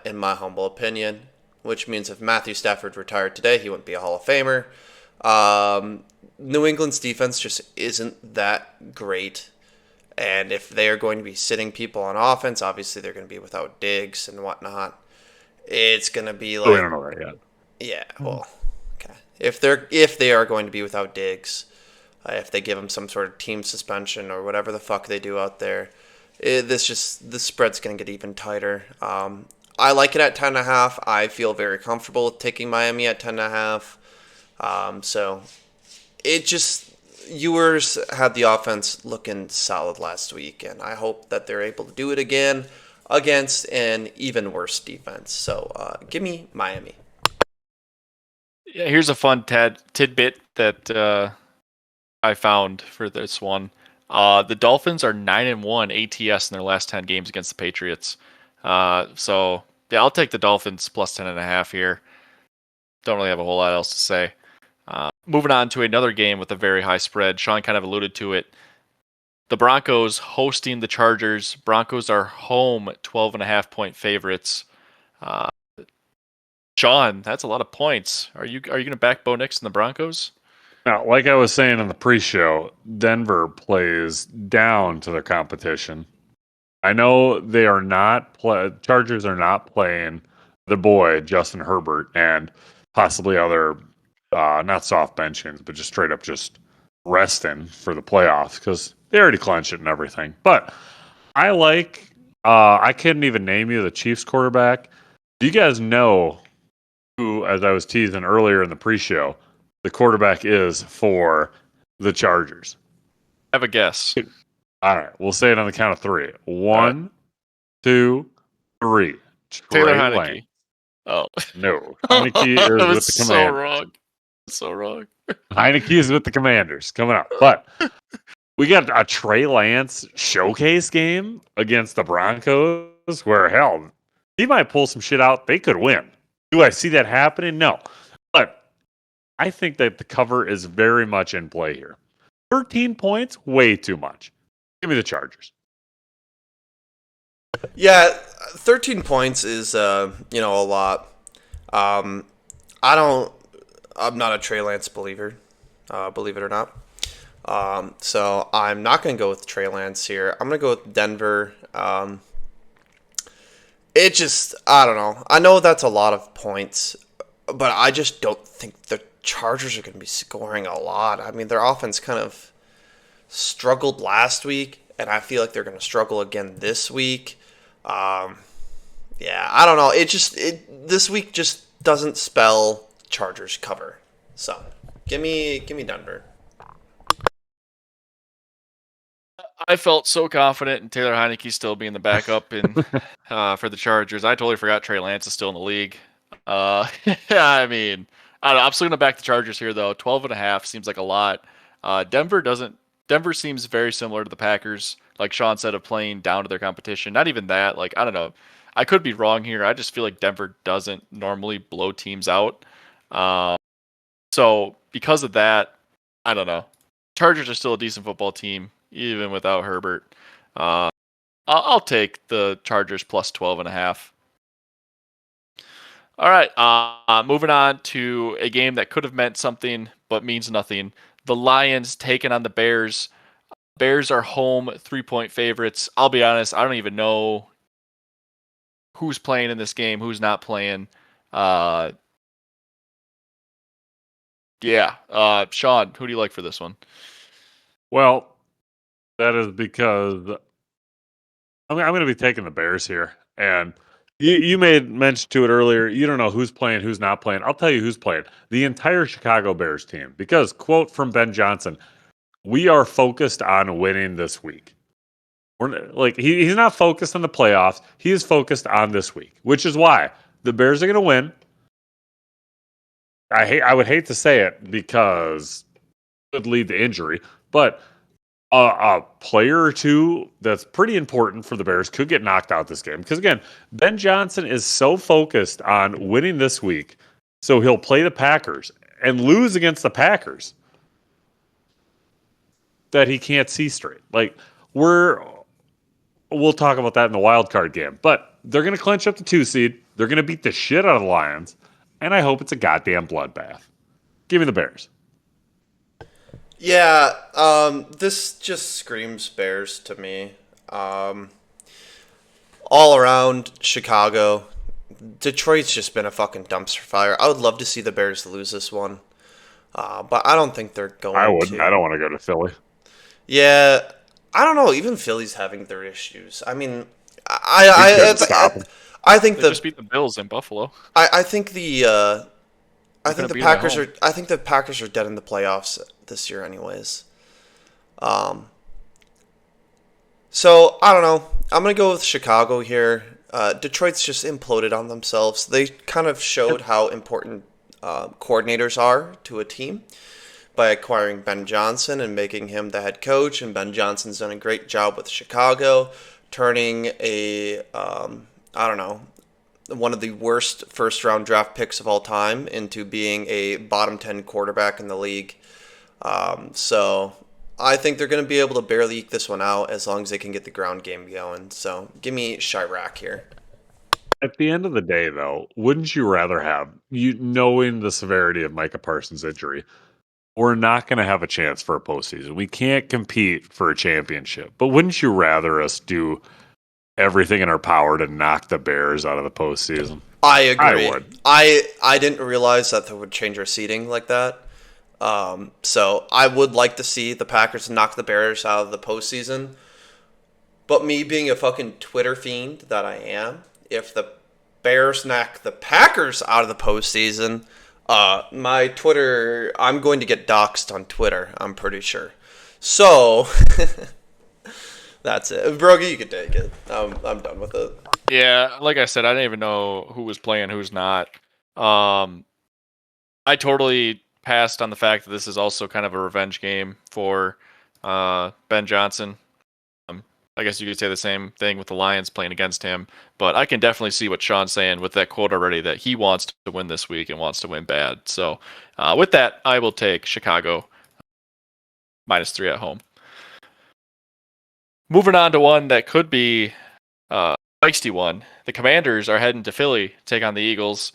in my humble opinion. Which means if Matthew Stafford retired today, he wouldn't be a Hall of Famer. New England's defense just isn't that great. And if they are going to be sitting people on offense, obviously they're going to be without Diggs and whatnot. It's going to be like... we don't know that yet. Yeah, well, okay. If they are going to be without Diggs, if they give them some sort of team suspension or whatever the fuck they do out there, the spread's going to get even tighter. I like it at 10.5. I feel very comfortable with taking Miami at 10.5. So it just... Ewers had the offense looking solid last week, and I hope that they're able to do it again against an even worse defense. So give me Miami. Yeah, here's a fun tidbit that I found for this one. The Dolphins are 9-1 ATS in their last 10 games against the Patriots. So yeah, I'll take the Dolphins plus 10.5 here. Don't really have a whole lot else to say. Moving on to another game with a very high spread. Sean kind of alluded to it. The Broncos hosting the Chargers. Broncos are home 12.5 point favorites. Sean, that's a lot of points. Are you going to back Bo Nix and the Broncos? Now, like I was saying in the pre-show, Denver plays down to their competition. I know they are not Chargers are not playing the boy Justin Herbert and possibly other not soft benchings, but just straight up just resting for the playoffs because they already clinched it and everything. But I like I couldn't even name you the Chiefs quarterback. Do you guys know who, as I was teasing earlier in the pre-show, the quarterback is for the Chargers? I have a guess. All right, we'll say it on the count of 3. 1, 2, 3. Taylor Heineke. Oh no, Heineke is with the Commanders. So wrong. Heineke is with the Commanders coming up, but we got a Trey Lance showcase game against the Broncos where, hell, he might pull some shit out. They could win. Do I see that happening? No. But I think that the cover is very much in play here. 13 points, way too much. Give me the Chargers. Yeah, 13 points is, a lot. I'm not a Trey Lance believer, believe it or not. So I'm not going to go with Trey Lance here. I'm going to go with Denver. I don't know. I know that's a lot of points, but I just don't think the Chargers are going to be scoring a lot. I mean, their offense kind of struggled last week, and I feel like they're going to struggle again this week. Yeah, I don't know. This week just doesn't spell Chargers cover. So, give me Denver. I felt so confident in Taylor Heineke still being the backup for the Chargers. I totally forgot Trey Lance is still in the league. I mean, I don't know. I'm still gonna back the Chargers here though. 12.5 seems like a lot. Denver doesn't. Denver seems very similar to the Packers, like Sean said, of playing down to their competition. Not even that. Like I don't know. I could be wrong here. I just feel like Denver doesn't normally blow teams out. So because of that, I don't know. Chargers are still a decent football team, even without Herbert. I'll take the Chargers plus 12.5. All right, moving on to a game that could have meant something but means nothing. The Lions taking on the Bears. Bears are home 3-point favorites. I'll be honest, I don't even know who's playing in this game, who's not playing. Sean, who do you like for this one? Well, that is because I'm going to be taking the Bears here. And you made mention to it earlier. You don't know who's playing, who's not playing. I'll tell you who's playing. The entire Chicago Bears team. Because, quote from Ben Johnson, we are focused on winning this week. He's not focused on the playoffs. He is focused on this week, which is why the Bears are going to win. I would hate to say it because it would lead to injury, but a player or two that's pretty important for the Bears could get knocked out this game. Because again, Ben Johnson is so focused on winning this week, so he'll play the Packers and lose against the Packers that he can't see straight. Like we'll talk about that in the wild card game, but they're going to clinch up the 2 seed. They're going to beat the shit out of the Lions, and I hope it's a goddamn bloodbath. Give me the Bears. Yeah, this just screams Bears to me. All around Chicago, Detroit's just been a fucking dumpster fire. I would love to see the Bears lose this one, but I don't think they're going I wouldn't. to. I don't want to go to Philly. Yeah, I don't know. Even Philly's having their issues. I mean, Stop 'em. I think They just beat the Bills in Buffalo. I think the I think the beat 'em at Packers home. are. I think the Packers are dead in the playoffs this year, anyways. So I don't know. I'm gonna go with Chicago here. Detroit's just imploded on themselves. They kind of showed how important coordinators are to a team by acquiring Ben Johnson and making him the head coach. And Ben Johnson's done a great job with Chicago, turning I don't know, one of the worst first round draft picks of all time into being a bottom 10 quarterback in the league. So I think they're going to be able to barely eke this one out as long as they can get the ground game going. So give me Chirac here. At the end of the day, though, wouldn't you rather have you knowing the severity of Micah Parsons' injury? We're not going to have a chance for a postseason. We can't compete for a championship. But wouldn't you rather us do everything in our power to knock the Bears out of the postseason? I agree. I would. I didn't realize that they would change our seating like that. So I would like to see the Packers knock the Bears out of the postseason. But me being a fucking Twitter fiend that I am, if the Bears knock the Packers out of the postseason, my Twitter, I'm going to get doxxed on Twitter, I'm pretty sure. So, that's it. Brogy, you can take it. I'm done with it. Yeah, like I said, I didn't even know who was playing, who's not. I totally passed on the fact that this is also kind of a revenge game for Ben Johnson. I guess you could say the same thing with the Lions playing against him, but I can definitely see what Sean's saying with that quote already, that he wants to win this week and wants to win bad. So with that, I will take Chicago -3 at home. Moving on to one that could be a feisty one. The Commanders are heading to Philly to take on the Eagles.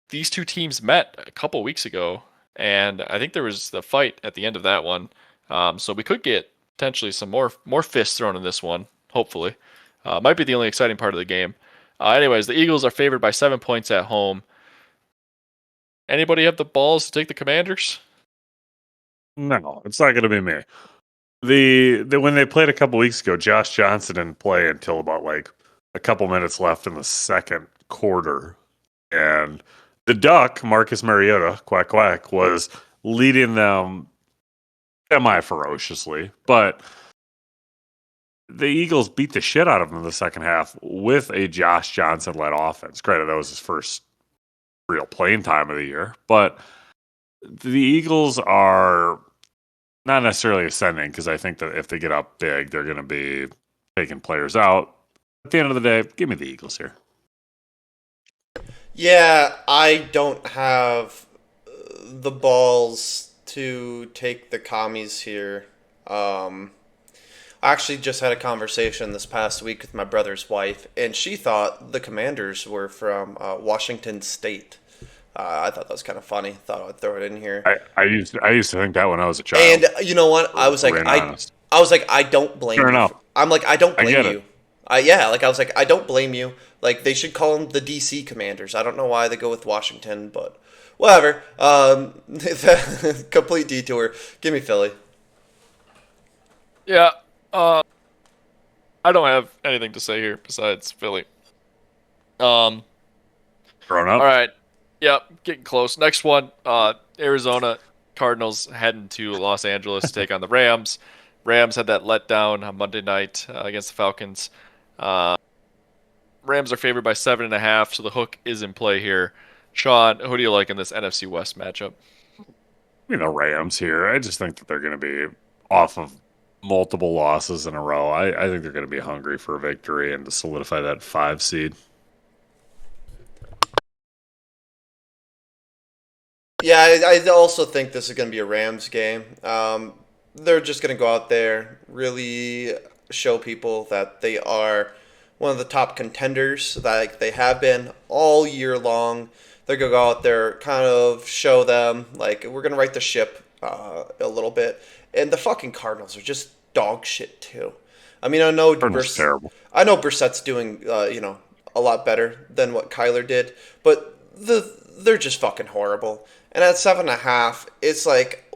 These two teams met a couple weeks ago, and I think there was the fight at the end of that one. So we could get potentially some more fists thrown in this one. Hopefully, might be the only exciting part of the game. Anyways, the Eagles are favored by 7 points at home. Anybody have the balls to take the Commanders? No, it's not going to be me. The when they played a couple weeks ago, Josh Johnson didn't play until about like a couple minutes left in the second quarter, and the Duck, Marcus Mariota, quack quack, was leading them semi ferociously, but the Eagles beat the shit out of them in the second half with a Josh Johnson led offense. Granted, that was his first real playing time of the year, but the Eagles are not necessarily ascending because I think that if they get up big, they're going to be taking players out. At the end of the day, give me the Eagles here. Yeah, I don't have the balls to take the commies here. I actually just had a conversation this past week with my brother's wife, and she thought the Commanders were from Washington State. I thought that was kind of funny. Thought I'd throw it in here. I used to think that when I was a child. And you know what? I was like, I don't blame Fair you. enough. I'm like, I don't I blame get you. it. Yeah, like I was like, I don't blame you. Like they should call them the DC Commanders. I don't know why they go with Washington, but whatever. Complete detour. Give me Philly. Yeah. I don't have anything to say here besides Philly. Grown up. All right. Yep, getting close. Next one, Arizona Cardinals heading to Los Angeles to take on the Rams. Rams had that letdown on Monday night against the Falcons. Rams are favored by 7.5, so the hook is in play here. Sean, who do you like in this NFC West matchup? The Rams here. I just think that they're going to be off of multiple losses in a row. I think they're going to be hungry for a victory and to solidify that 5 seed. Yeah, I also think this is going to be a Rams game. They're just going to go out there, really show people that they are one of the top contenders that they have been all year long. They're going to go out there, kind of show them, like, we're going to right the ship a little bit. And the fucking Cardinals are just dog shit, too. I mean, Terrible. I know Brissett's doing, a lot better than what Kyler did, but they're just fucking horrible. And at 7.5, it's like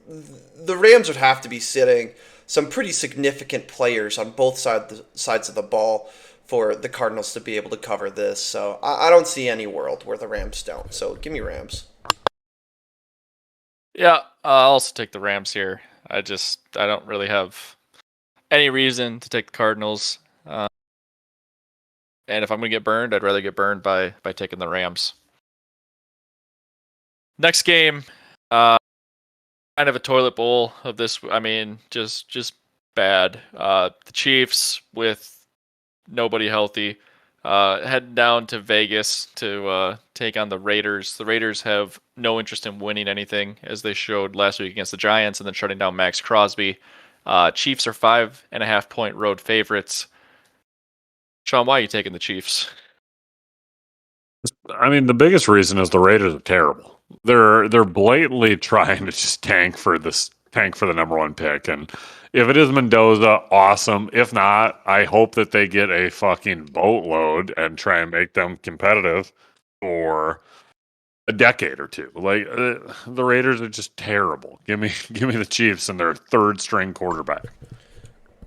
the Rams would have to be sitting some pretty significant players on both sides of the ball for the Cardinals to be able to cover this. So I don't see any world where the Rams don't. So give me Rams. Yeah, I'll also take the Rams here. I don't really have any reason to take the Cardinals. And if I'm going to get burned, I'd rather get burned by taking the Rams. Next game, kind of a toilet bowl of this. I mean, just bad. The Chiefs with nobody healthy, heading down to Vegas to take on the Raiders. The Raiders have no interest in winning anything, as they showed last week against the Giants, and then shutting down Max Crosby. Chiefs are 5.5-point road favorites. Sean, why are you taking the Chiefs? I mean, the biggest reason is the Raiders are terrible. They're blatantly trying to just tank for the number 1 pick, and if it is Mendoza, awesome. If not, I hope that they get a fucking boatload and try and make them competitive for a decade or two. Like the Raiders are just terrible. Give me the Chiefs and their 3rd string quarterback.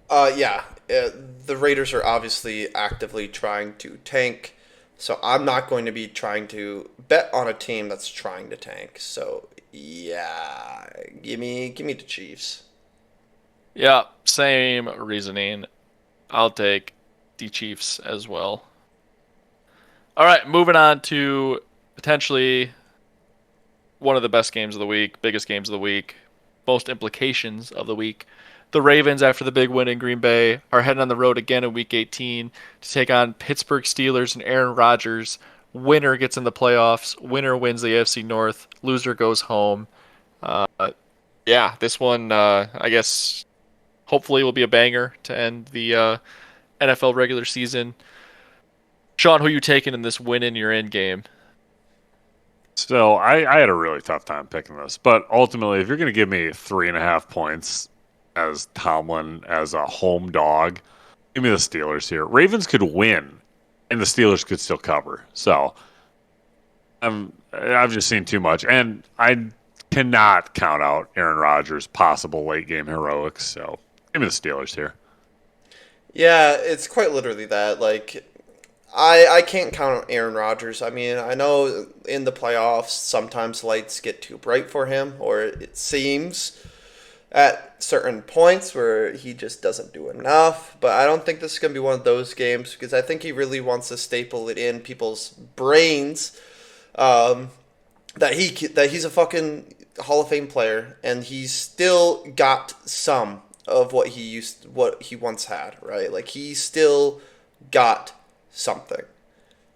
The Raiders are obviously actively trying to tank. So I'm not going to be trying to bet on a team that's trying to tank. So yeah, give me the Chiefs. Yeah, same reasoning. I'll take the Chiefs as well. All right, moving on to potentially one of the best games of the week, biggest games of the week, most implications of the week. The Ravens, after the big win in Green Bay, are heading on the road again in Week 18 to take on Pittsburgh Steelers and Aaron Rodgers. Winner gets in the playoffs. Winner wins the AFC North. Loser goes home. This one, I guess, hopefully will be a banger to end the NFL regular season. Sean, who you taking in this win in your end game? So I had a really tough time picking this, but ultimately, if you're going to give me 3.5 points as Tomlin as a home dog, give me the Steelers here. Ravens could win, and the Steelers could still cover. So I've just seen too much, and I cannot count out Aaron Rodgers' possible late game heroics. So give me the Steelers here. Yeah, it's quite literally that. Like, I can't count on Aaron Rodgers. I mean, I know in the playoffs sometimes lights get too bright for him, or it seems at certain points where he just doesn't do enough. But I don't think this is going to be one of those games because I think he really wants to staple it in people's brains that he's a fucking Hall of Fame player and he's still got some of what he once had, right? Like he still got something.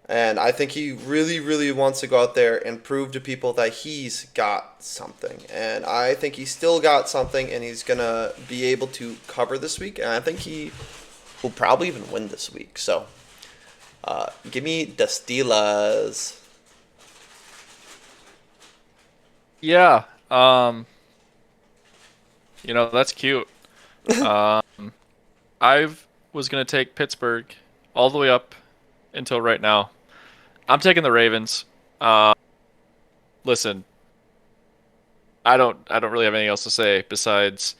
And I think he really, really wants to go out there and prove to people that he's got something. And I think he's still got something, and he's going to be able to cover this week. And I think he will probably even win this week. So give me the Steelers. Yeah. That's cute. I was going to take Pittsburgh all the way up until right now. I'm taking the Ravens. Listen, I don't really have anything else to say besides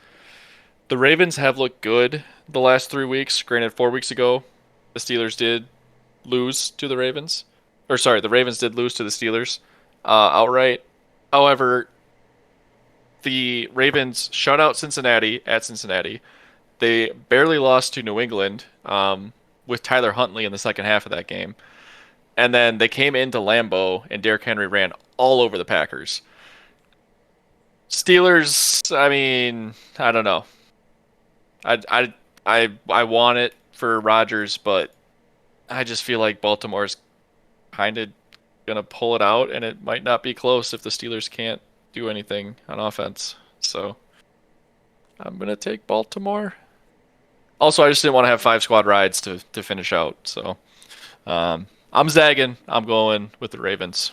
the Ravens have looked good the last 3 weeks. Granted, 4 weeks ago, the Steelers did lose to the Ravens. Or sorry, the Ravens did lose to the Steelers outright. However, the Ravens shut out Cincinnati at Cincinnati. They barely lost to New England with Tyler Huntley in the second half of that game. And then they came into Lambeau, and Derrick Henry ran all over the Packers. Steelers, I mean, I don't know. I want it for Rodgers, but I just feel like Baltimore's kind of going to pull it out, and it might not be close if the Steelers can't do anything on offense. So I'm going to take Baltimore. Also, I just didn't want to have 5 squad rides to finish out. So I'm zagging. I'm going with the Ravens.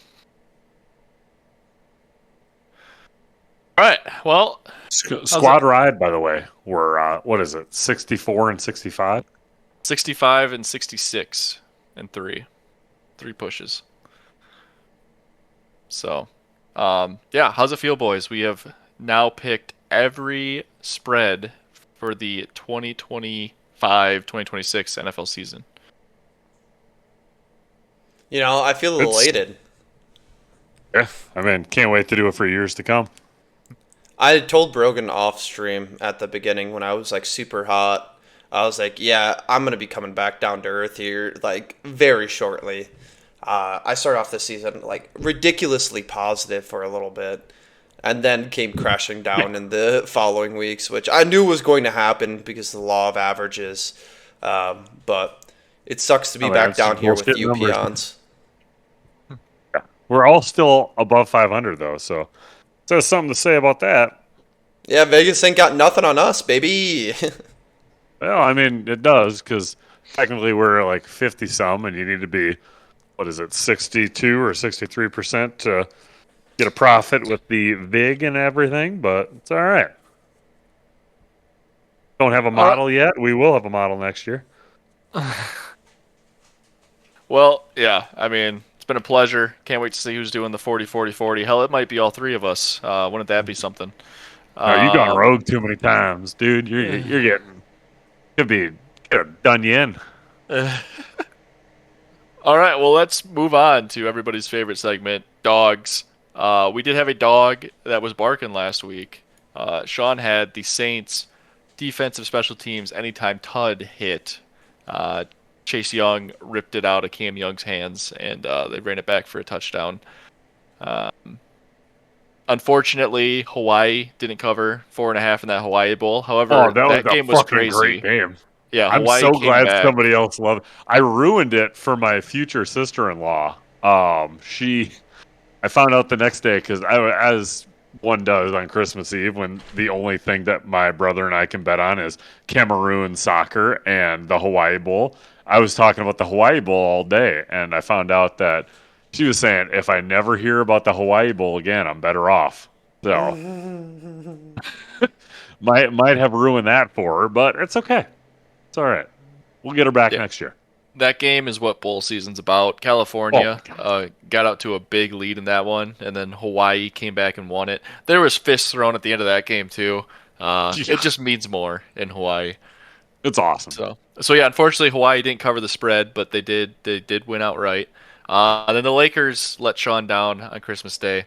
All right. Well, squad ride, by the way, we're what is it? 64 and 65. 65 and 66 and 3 pushes. So, yeah. How's it feel, boys? We have now picked every spread for the 2025-2026 NFL season. I feel elated. Yeah, I mean, can't wait to do it for years to come. I told Brogan off stream at the beginning when I was like super hot. I was like, yeah, I'm going to be coming back down to earth here like very shortly. I started off this season like ridiculously positive for a little bit and then came crashing down in the following weeks, which I knew was going to happen because of the law of averages. But it sucks to be back down here with you peons. Yeah. We're all still above 500 though, so there's something to say about that. Yeah, Vegas ain't got nothing on us, baby. Well, I mean, it does because technically we're like 50-some, and you need to be, 62 or 63% to get a profit with the VIG and everything, but it's all right. Don't have a model yet. We will have a model next year. Well, yeah, I mean, it's been a pleasure. Can't wait to see who's doing the 40-40-40. Hell, it might be all 3 of us. Wouldn't that be something? No, you've gone rogue too many times, dude. You're getting could have done you in. All right, well, let's move on to everybody's favorite segment, dogs. We did have a dog that was barking last week. Sean had the Saints defensive special teams anytime Tud hit. Chase Young ripped it out of Cam Young's hands, and they ran it back for a touchdown. Unfortunately, Hawaii didn't cover 4.5 in that Hawaii Bowl. However, that game was crazy. Great game. Yeah, I'm Hawaii so glad back. somebody else loved it. I ruined it for my future sister-in-law. I found out the next day because as one does on Christmas Eve, when the only thing that my brother and I can bet on is Cameroon soccer and the Hawaii Bowl. I was talking about the Hawaii Bowl all day, and I found out that She was saying, if I never hear about the Hawaii Bowl again, I'm better off. So might have ruined that for her, but it's okay. It's all right. We'll get her back Yeah. next year. That game is what bowl season's about. Oh, California my God. got out to a big lead in that one, and then Hawaii came back and won it. There was fists thrown at the end of that game too. It just means more in Hawaii. It's awesome. So yeah, unfortunately Hawaii didn't cover the spread, but they did win outright. Then the Lakers let Sean down on Christmas Day,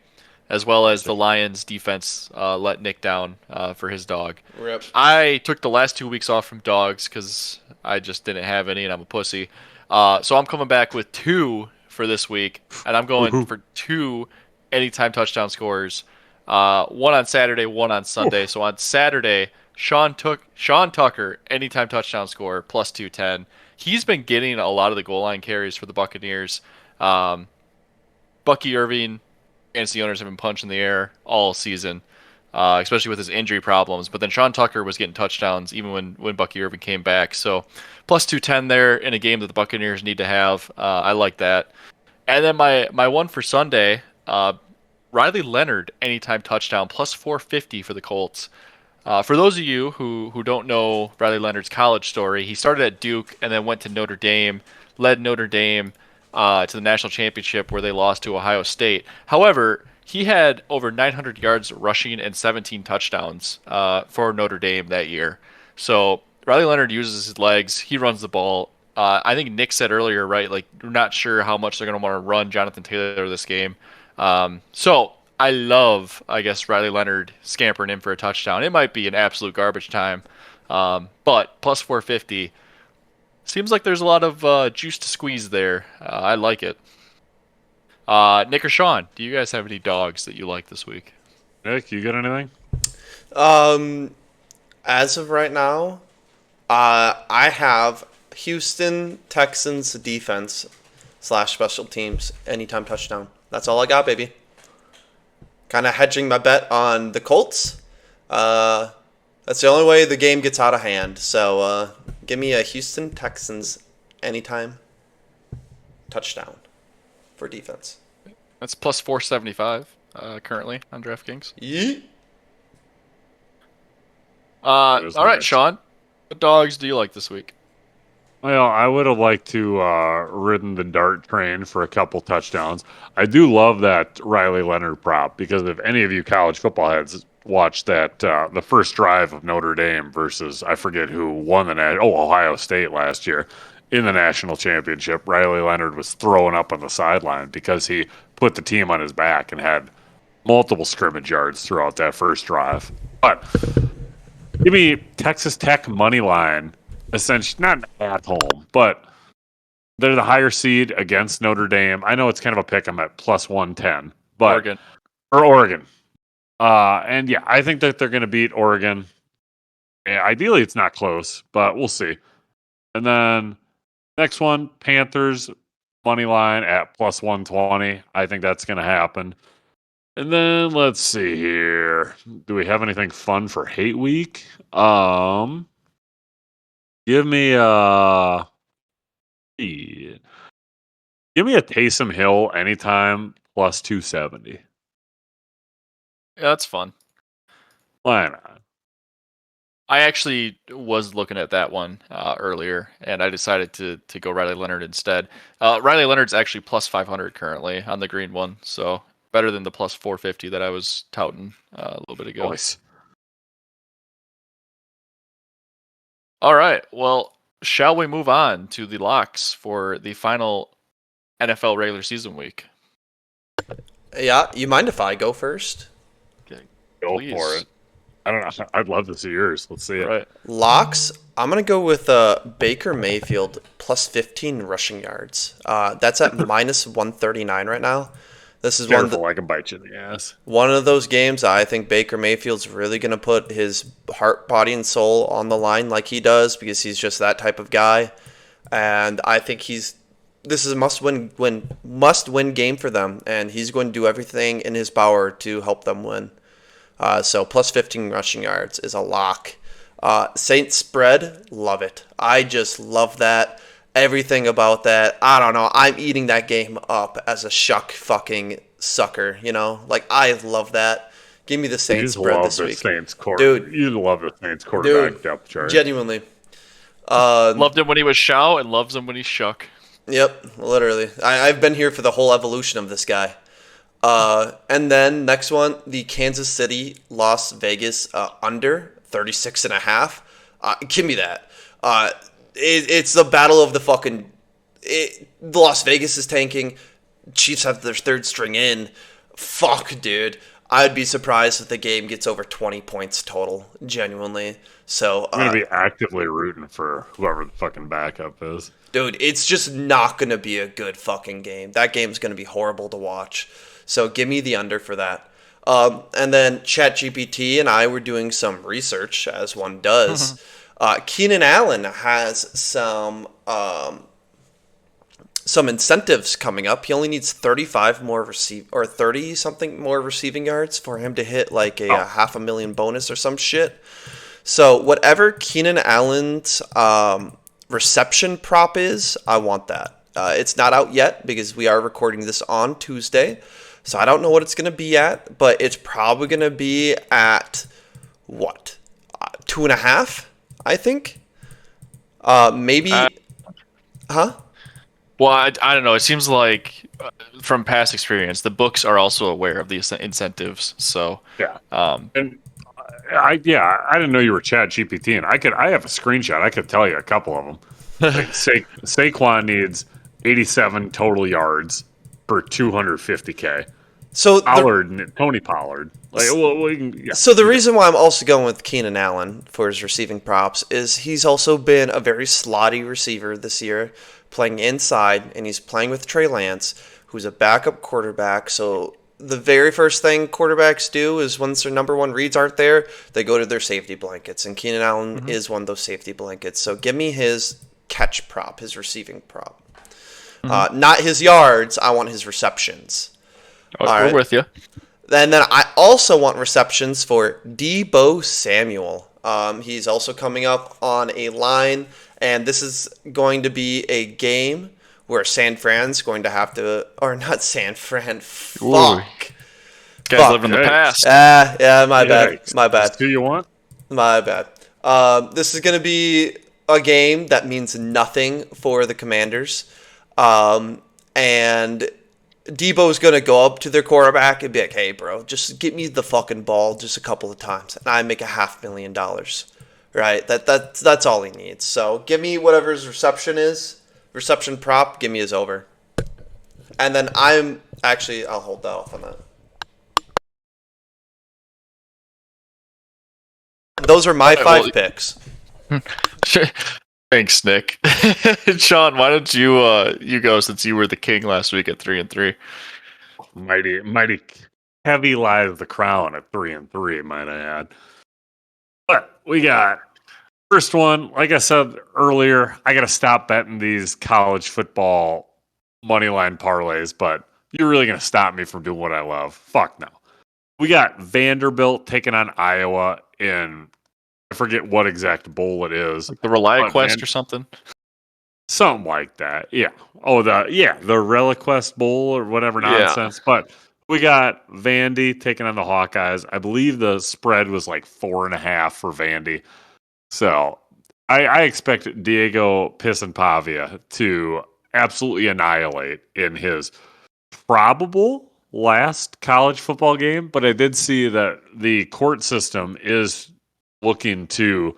as well as the Lions defense let Nick down for his dog. Rip. I took the last 2 weeks off from dogs because I just didn't have any, and I'm a pussy. So I'm coming back with 2 for this week, and I'm going for 2 anytime touchdown scores. One on Saturday, one on Sunday. So on Saturday, Sean Tucker, anytime touchdown score, plus 210. He's been getting a lot of the goal line carries for the Buccaneers. Bucky Irving and the owners have been punching the air all season, especially with his injury problems. But then Sean Tucker was getting touchdowns even when Bucky Irving came back. So plus 210 there in a game that the Buccaneers need to have. I like that. And then my one for Sunday, Riley Leonard, anytime touchdown, plus 450 for the Colts. For those of you who don't know Riley Leonard's college story, he started at Duke and then went to Notre Dame, led Notre Dame to the national championship where they lost to Ohio State. However, he had over 900 yards rushing and 17 touchdowns for Notre Dame that year. So Riley Leonard uses his legs. He runs the ball. I think Nick said earlier, right, like we're not sure how much they're going to want to run Jonathan Taylor this game. So I love, I guess, Riley Leonard scampering in for a touchdown. It might be an absolute garbage time, but plus 450 seems like there's a lot of juice to squeeze there. I like it. Nick or Sean, do you guys have any dogs that you like this week? Nick, you got anything? As of right now, I have Houston Texans defense / special teams anytime touchdown. That's all I got, baby. Kind of hedging my bet on the Colts. That's the only way the game gets out of hand. So give me a Houston Texans anytime touchdown for defense. That's plus 475 currently on DraftKings. Yeet. All right, Sean. What dogs do you like this week? Well, I would have liked to ridden the dart train for a couple touchdowns. I do love that Riley Leonard prop because if any of you college football heads watched that the first drive of Notre Dame versus I forget who won Ohio State last year in the national championship, Riley Leonard was throwing up on the sideline because he put the team on his back and had multiple scrimmage yards throughout that first drive. But give me Texas Tech money line. Essentially, not at home, but they're the higher seed against Notre Dame. I know it's kind of a pick. I'm at plus 110, but Oregon. And yeah, I think that they're going to beat Oregon. Yeah, ideally, it's not close, but we'll see. And then next one, Panthers money line at plus 120. I think that's going to happen. And then let's see here. Do we have anything fun for Hate Week? Give me a Taysom Hill anytime plus 270. Yeah, that's fun. Why not? I actually was looking at that one earlier, and I decided to go Riley Leonard instead. Riley Leonard's actually plus 500 currently on the green one, so better than the plus 450 that I was touting a little bit ago. Nice. All right, well, shall we move on to the locks for the final NFL regular season week? Yeah, you mind if I go first? Okay, Go please. for it. I don't know. I'd love to see yours. Let's see it. Right. Locks, I'm going to go with Baker Mayfield plus 15 rushing yards. That's at minus 139 right now. This is Careful, I can bite you in the ass. one of those games I think Baker Mayfield's really going to put his heart, body, and soul on the line like he does because he's just that type of guy. And I think this is a must-win game for them, and he's going to do everything in his power to help them win. So plus 15 rushing yards is a lock. Saints spread, love it. I just love that. everything about that. I don't know. I'm eating that game up as a shuck fucking sucker, you know? Like, I love that. Give me the You Saints just spread love this the week. Saints Dude, You love the Saints quarterback dude, depth chart. genuinely. Loved him when he was Shao and loves him when he's Shuck. Yep, literally. I've been here for the whole evolution of this guy. And then next one, the Kansas City Las Vegas under 36.5. Give me that. It's the battle of the fucking. Las Vegas is tanking. Chiefs have their third string in. Fuck, dude. I'd be surprised if the game gets over 20 points total. Genuinely. So I'm going to be actively rooting for whoever the fucking backup is. dude, it's just not going to be a good fucking game. That game's going to be horrible to watch. So give me the under for that. And then ChatGPT and I were doing some research, as one does. Keenan Allen has some incentives coming up. He only needs 35 more 30 something more receiving yards for him to hit like a $500,000 bonus or some shit. So whatever Keenan Allen's reception prop is, I want that. It's not out yet because we are recording this on Tuesday. So I don't know what it's going to be at, but it's probably going to be at what? 2.5, I think. Maybe. Huh? Well, I don't know. It seems like from past experience, the books are also aware of the incentives. So yeah, and I didn't know you were Chat GPT, and I have a screenshot. I could tell you a couple of them. Like Saquon needs 87 total yards for 250K. So Tony Pollard. So the reason why I'm also going with Keenan Allen for his receiving props is he's also been a very slotty receiver this year, playing inside, and he's playing with Trey Lance, who's a backup quarterback. So the very first thing quarterbacks do is once their number one reads aren't there, they go to their safety blankets, and Keenan Allen is one of those safety blankets. So give me his catch prop, his receiving prop. Not his yards. I want his receptions. We're with you. And then I also want receptions for Deebo Samuel. He's also coming up on a line, and this is going to be a game where San Fran's going to have to, or not San Fran, fuck. Guys living in the past. Yeah, my bad. My bad. That's who you want? My bad. This is going to be a game that means nothing for the Commanders. And Debo's going to go up to their quarterback and be like, hey, bro, just get me the fucking ball just a couple of times, and I make $500,000. Right? That's all he needs. So give me whatever his reception prop, give me his over. And then I'll hold that off on that. Those are my five picks. Thanks, Nick. Sean, why don't you go since you were the king last week at 3-3? Mighty heavy lies the crown at 3-3, might I add. But we got first one. Like I said earlier, I got to stop betting these college football money line parlays. But you're really gonna stop me from doing what I love? Fuck no. We got Vanderbilt taking on Iowa in. I forget what exact bowl it is. Like the ReliaQuest or something? Something like that. Yeah. Oh, the ReliaQuest Bowl or whatever nonsense. Yeah. But we got Vandy taking on the Hawkeyes. I believe the spread was like 4.5 for Vandy. So I expect Diego Pisson-Pavia to absolutely annihilate in his probable last college football game. But I did see that the court system is looking to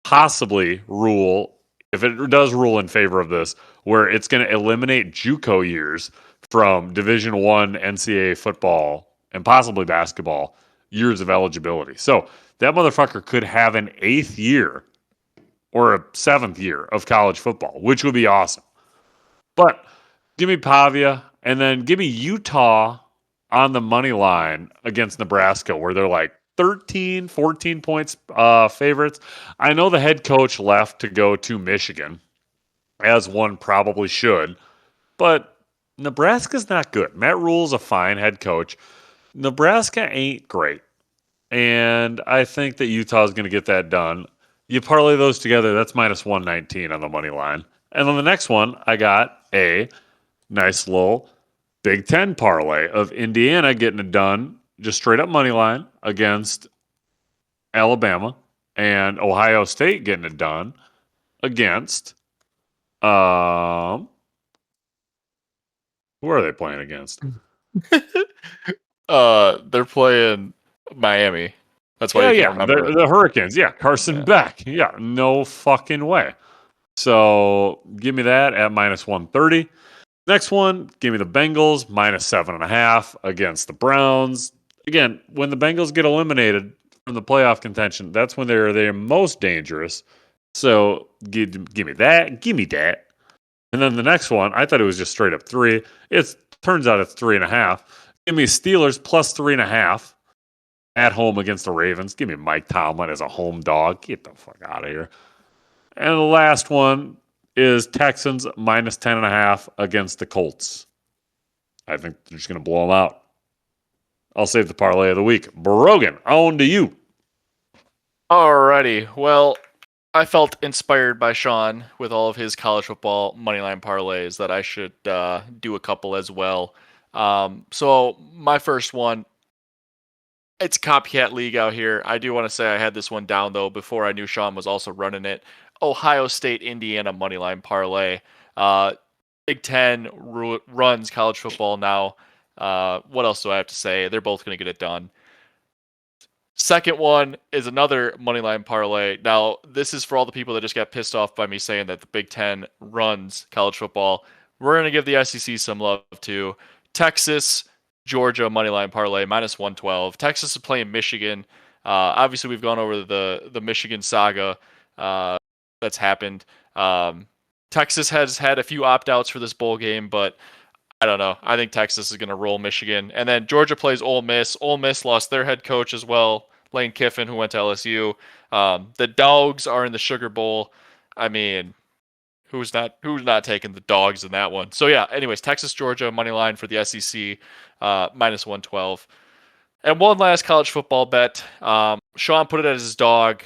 possibly rule, if it does rule in favor of this, where it's going to eliminate JUCO years from Division I NCAA football and possibly basketball years of eligibility. So that motherfucker could have an 8th year or a 7th year of college football, which would be awesome. But give me Pavia, and then give me Utah on the money line against Nebraska, where they're like 13, 14 points favorites. I know the head coach left to go to Michigan, as one probably should, but Nebraska's not good. Matt Rule's a fine head coach. Nebraska ain't great, and I think that Utah's going to get that done. You parlay those together, that's minus 119 on the money line. And on the next one, I got a nice little Big Ten parlay of Indiana getting it done, just straight up money line against Alabama, and Ohio State getting it done against who are they playing against? They're playing Miami. That's why you can't remember. The Hurricanes. Yeah, Carson Beck. Yeah, no fucking way. So give me that at minus 130. Next one, give me the Bengals minus 7.5 against the Browns. Again, when the Bengals get eliminated from the playoff contention, that's when they're most dangerous. So give me that. Give me that. And then the next one, I thought it was just straight up 3. It turns out it's 3.5. Give me Steelers plus 3.5 at home against the Ravens. Give me Mike Tomlin as a home dog. Get the fuck out of here. And the last one is Texans minus 10.5 against the Colts. I think they're just going to blow them out. I'll save the parlay of the week. Brogan, on to you. Alrighty. Well, I felt inspired by Sean with all of his college football moneyline parlays that I should do a couple as well. So my first one, it's copycat league out here. I do want to say I had this one down, though, before I knew Sean was also running it. Ohio State, Indiana moneyline parlay. Big Ten runs college football now. What else do I have to say? They're both going to get it done. Second one is another moneyline parlay. Now, this is for all the people that just got pissed off by me saying that the Big Ten runs college football. We're going to give the SEC some love, too. Texas, Georgia moneyline parlay, minus 112. Texas is playing Michigan. Obviously, we've gone over the Michigan saga that's happened. Texas has had a few opt-outs for this bowl game, but I don't know. I think Texas is going to roll Michigan. And then Georgia plays Ole Miss. Ole Miss lost their head coach as well, Lane Kiffin, who went to LSU. The Dogs are in the Sugar Bowl. I mean, who's not taking the Dogs in that one? So yeah, anyways, Texas, Georgia, money line for the SEC, minus 112. And one last college football bet. Sean put it as his dog.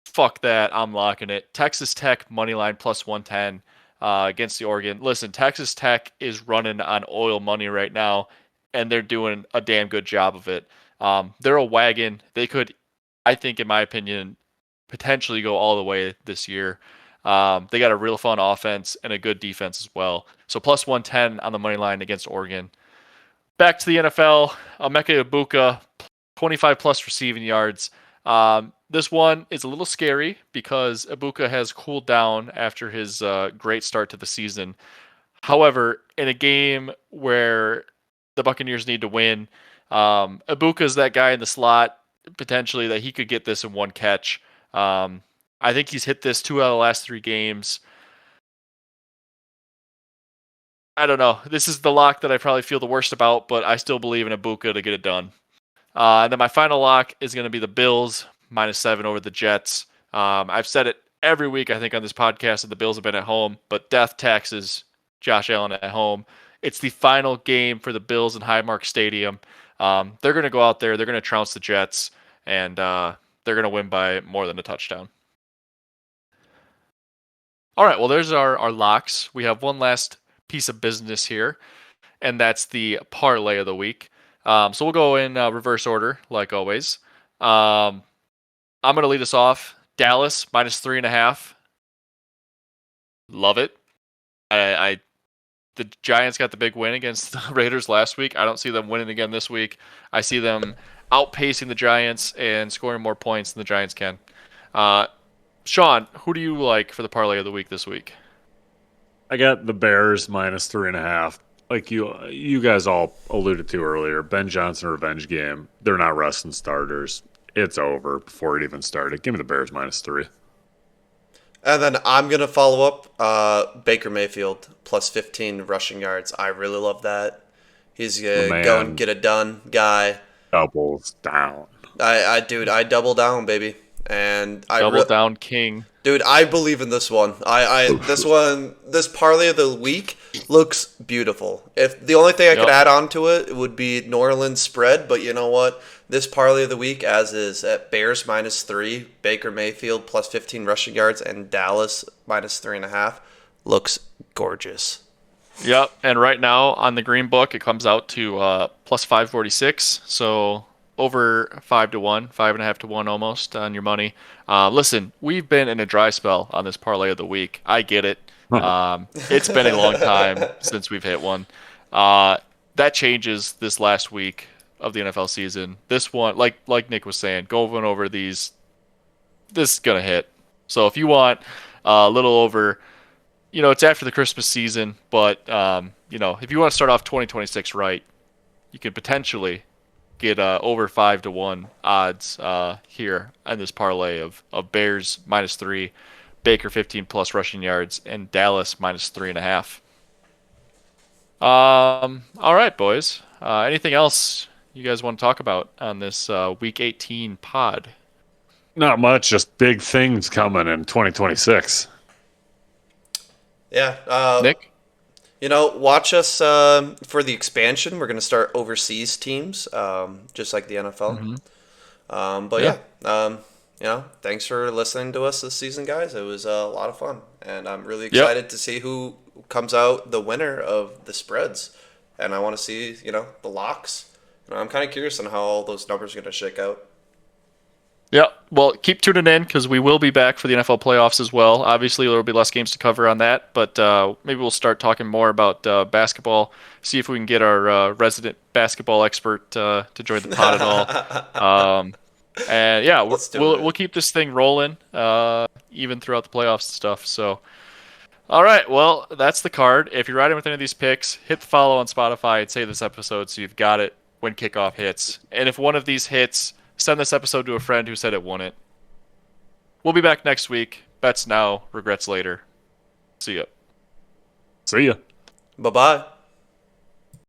Fuck that. I'm locking it. Texas Tech money line plus 110 against the Oregon. Listen, Texas Tech is running on oil money right now, and they're doing a damn good job of it. They're a wagon. They could, I think, in my opinion, potentially go all the way this year. They got a real fun offense and a good defense as well. So plus 110 on the money line against Oregon. Back to the NFL. Emeka Egbuka, 25 plus receiving yards. This one is a little scary because Egbuka has cooled down after his great start to the season. However, in a game where the Buccaneers need to win, Egbuka is that guy in the slot, potentially, that he could get this in one catch. I think he's hit this 2 out of the last 3 games. I don't know. This is the lock that I probably feel the worst about, but I still believe in Egbuka to get it done. And then my final lock is going to be the Bills, minus 7 over the Jets. I've said it every week, I think, on this podcast that the Bills have been at home, but death taxes Josh Allen at home. It's the final game for the Bills in Highmark Stadium. They're going to go out there, they're going to trounce the Jets, and they're going to win by more than a touchdown. All right, well, there's our locks. We have one last piece of business here, and that's the parlay of the week. So we'll go in reverse order, like always. I'm going to lead us off. Dallas, minus 3.5. Love it. The Giants got the big win against the Raiders last week. I don't see them winning again this week. I see them outpacing the Giants and scoring more points than the Giants can. Sean, who do you like for the parlay of the week this week? I got the Bears minus 3.5. Like you guys all alluded to earlier, Ben Johnson revenge game. They're not resting starters. It's over before it even started. Give me the Bears minus 3. And then I'm going to follow up Baker Mayfield, plus 15 rushing yards. I really love that. He's a go and get it done guy. Doubles down. I double down, baby. And double down king. Dude, I believe in this one. This parlay of the week looks beautiful. If the only thing I could add on to it would be New Orleans spread, but you know what? This parlay of the week, as is at Bears -3, Baker Mayfield plus 15 rushing yards, and Dallas -3.5, looks gorgeous. Yep, and right now on the green book, it comes out to plus 546. So over 5-1, 5.5-1 almost on your money. Listen, we've been in a dry spell on this parlay of the week. I get it. It's been a long time since we've hit one. That changes this last week of the NFL season. This one, like Nick was saying, going over these, this is gonna hit. So if you want a little over. It's after the Christmas season, but if you want to start off 2026 right, you could potentially get over 5-1 odds here on this parlay of Bears -3, Baker 15 plus rushing yards, and Dallas -3.5. All right, boys. Anything else you guys want to talk about on this Week 18 pod? Not much, just big things coming in 2026. Yeah. Nick? Watch us for the expansion. We're going to start overseas teams, just like the NFL. Mm-hmm. But thanks for listening to us this season, guys. It was a lot of fun, and I'm really excited to see who comes out the winner of the spreads. And I want to see, the locks. I'm kind of curious on how all those numbers are going to shake out. Yeah, well, keep tuning in because we will be back for the NFL playoffs as well. Obviously, there will be less games to cover on that, but maybe we'll start talking more about basketball, see if we can get our resident basketball expert to join the pod at all. And yeah, we'll keep this thing rolling even throughout the playoffs and stuff. So, all right, well, that's the card. If you're riding with any of these picks, hit the follow on Spotify and save this episode so you've got it when kickoff hits. And if one of these hits, send this episode to a friend who said it wouldn't. We'll be back next week. Bets now, regrets later. See ya. See ya. Bye-bye.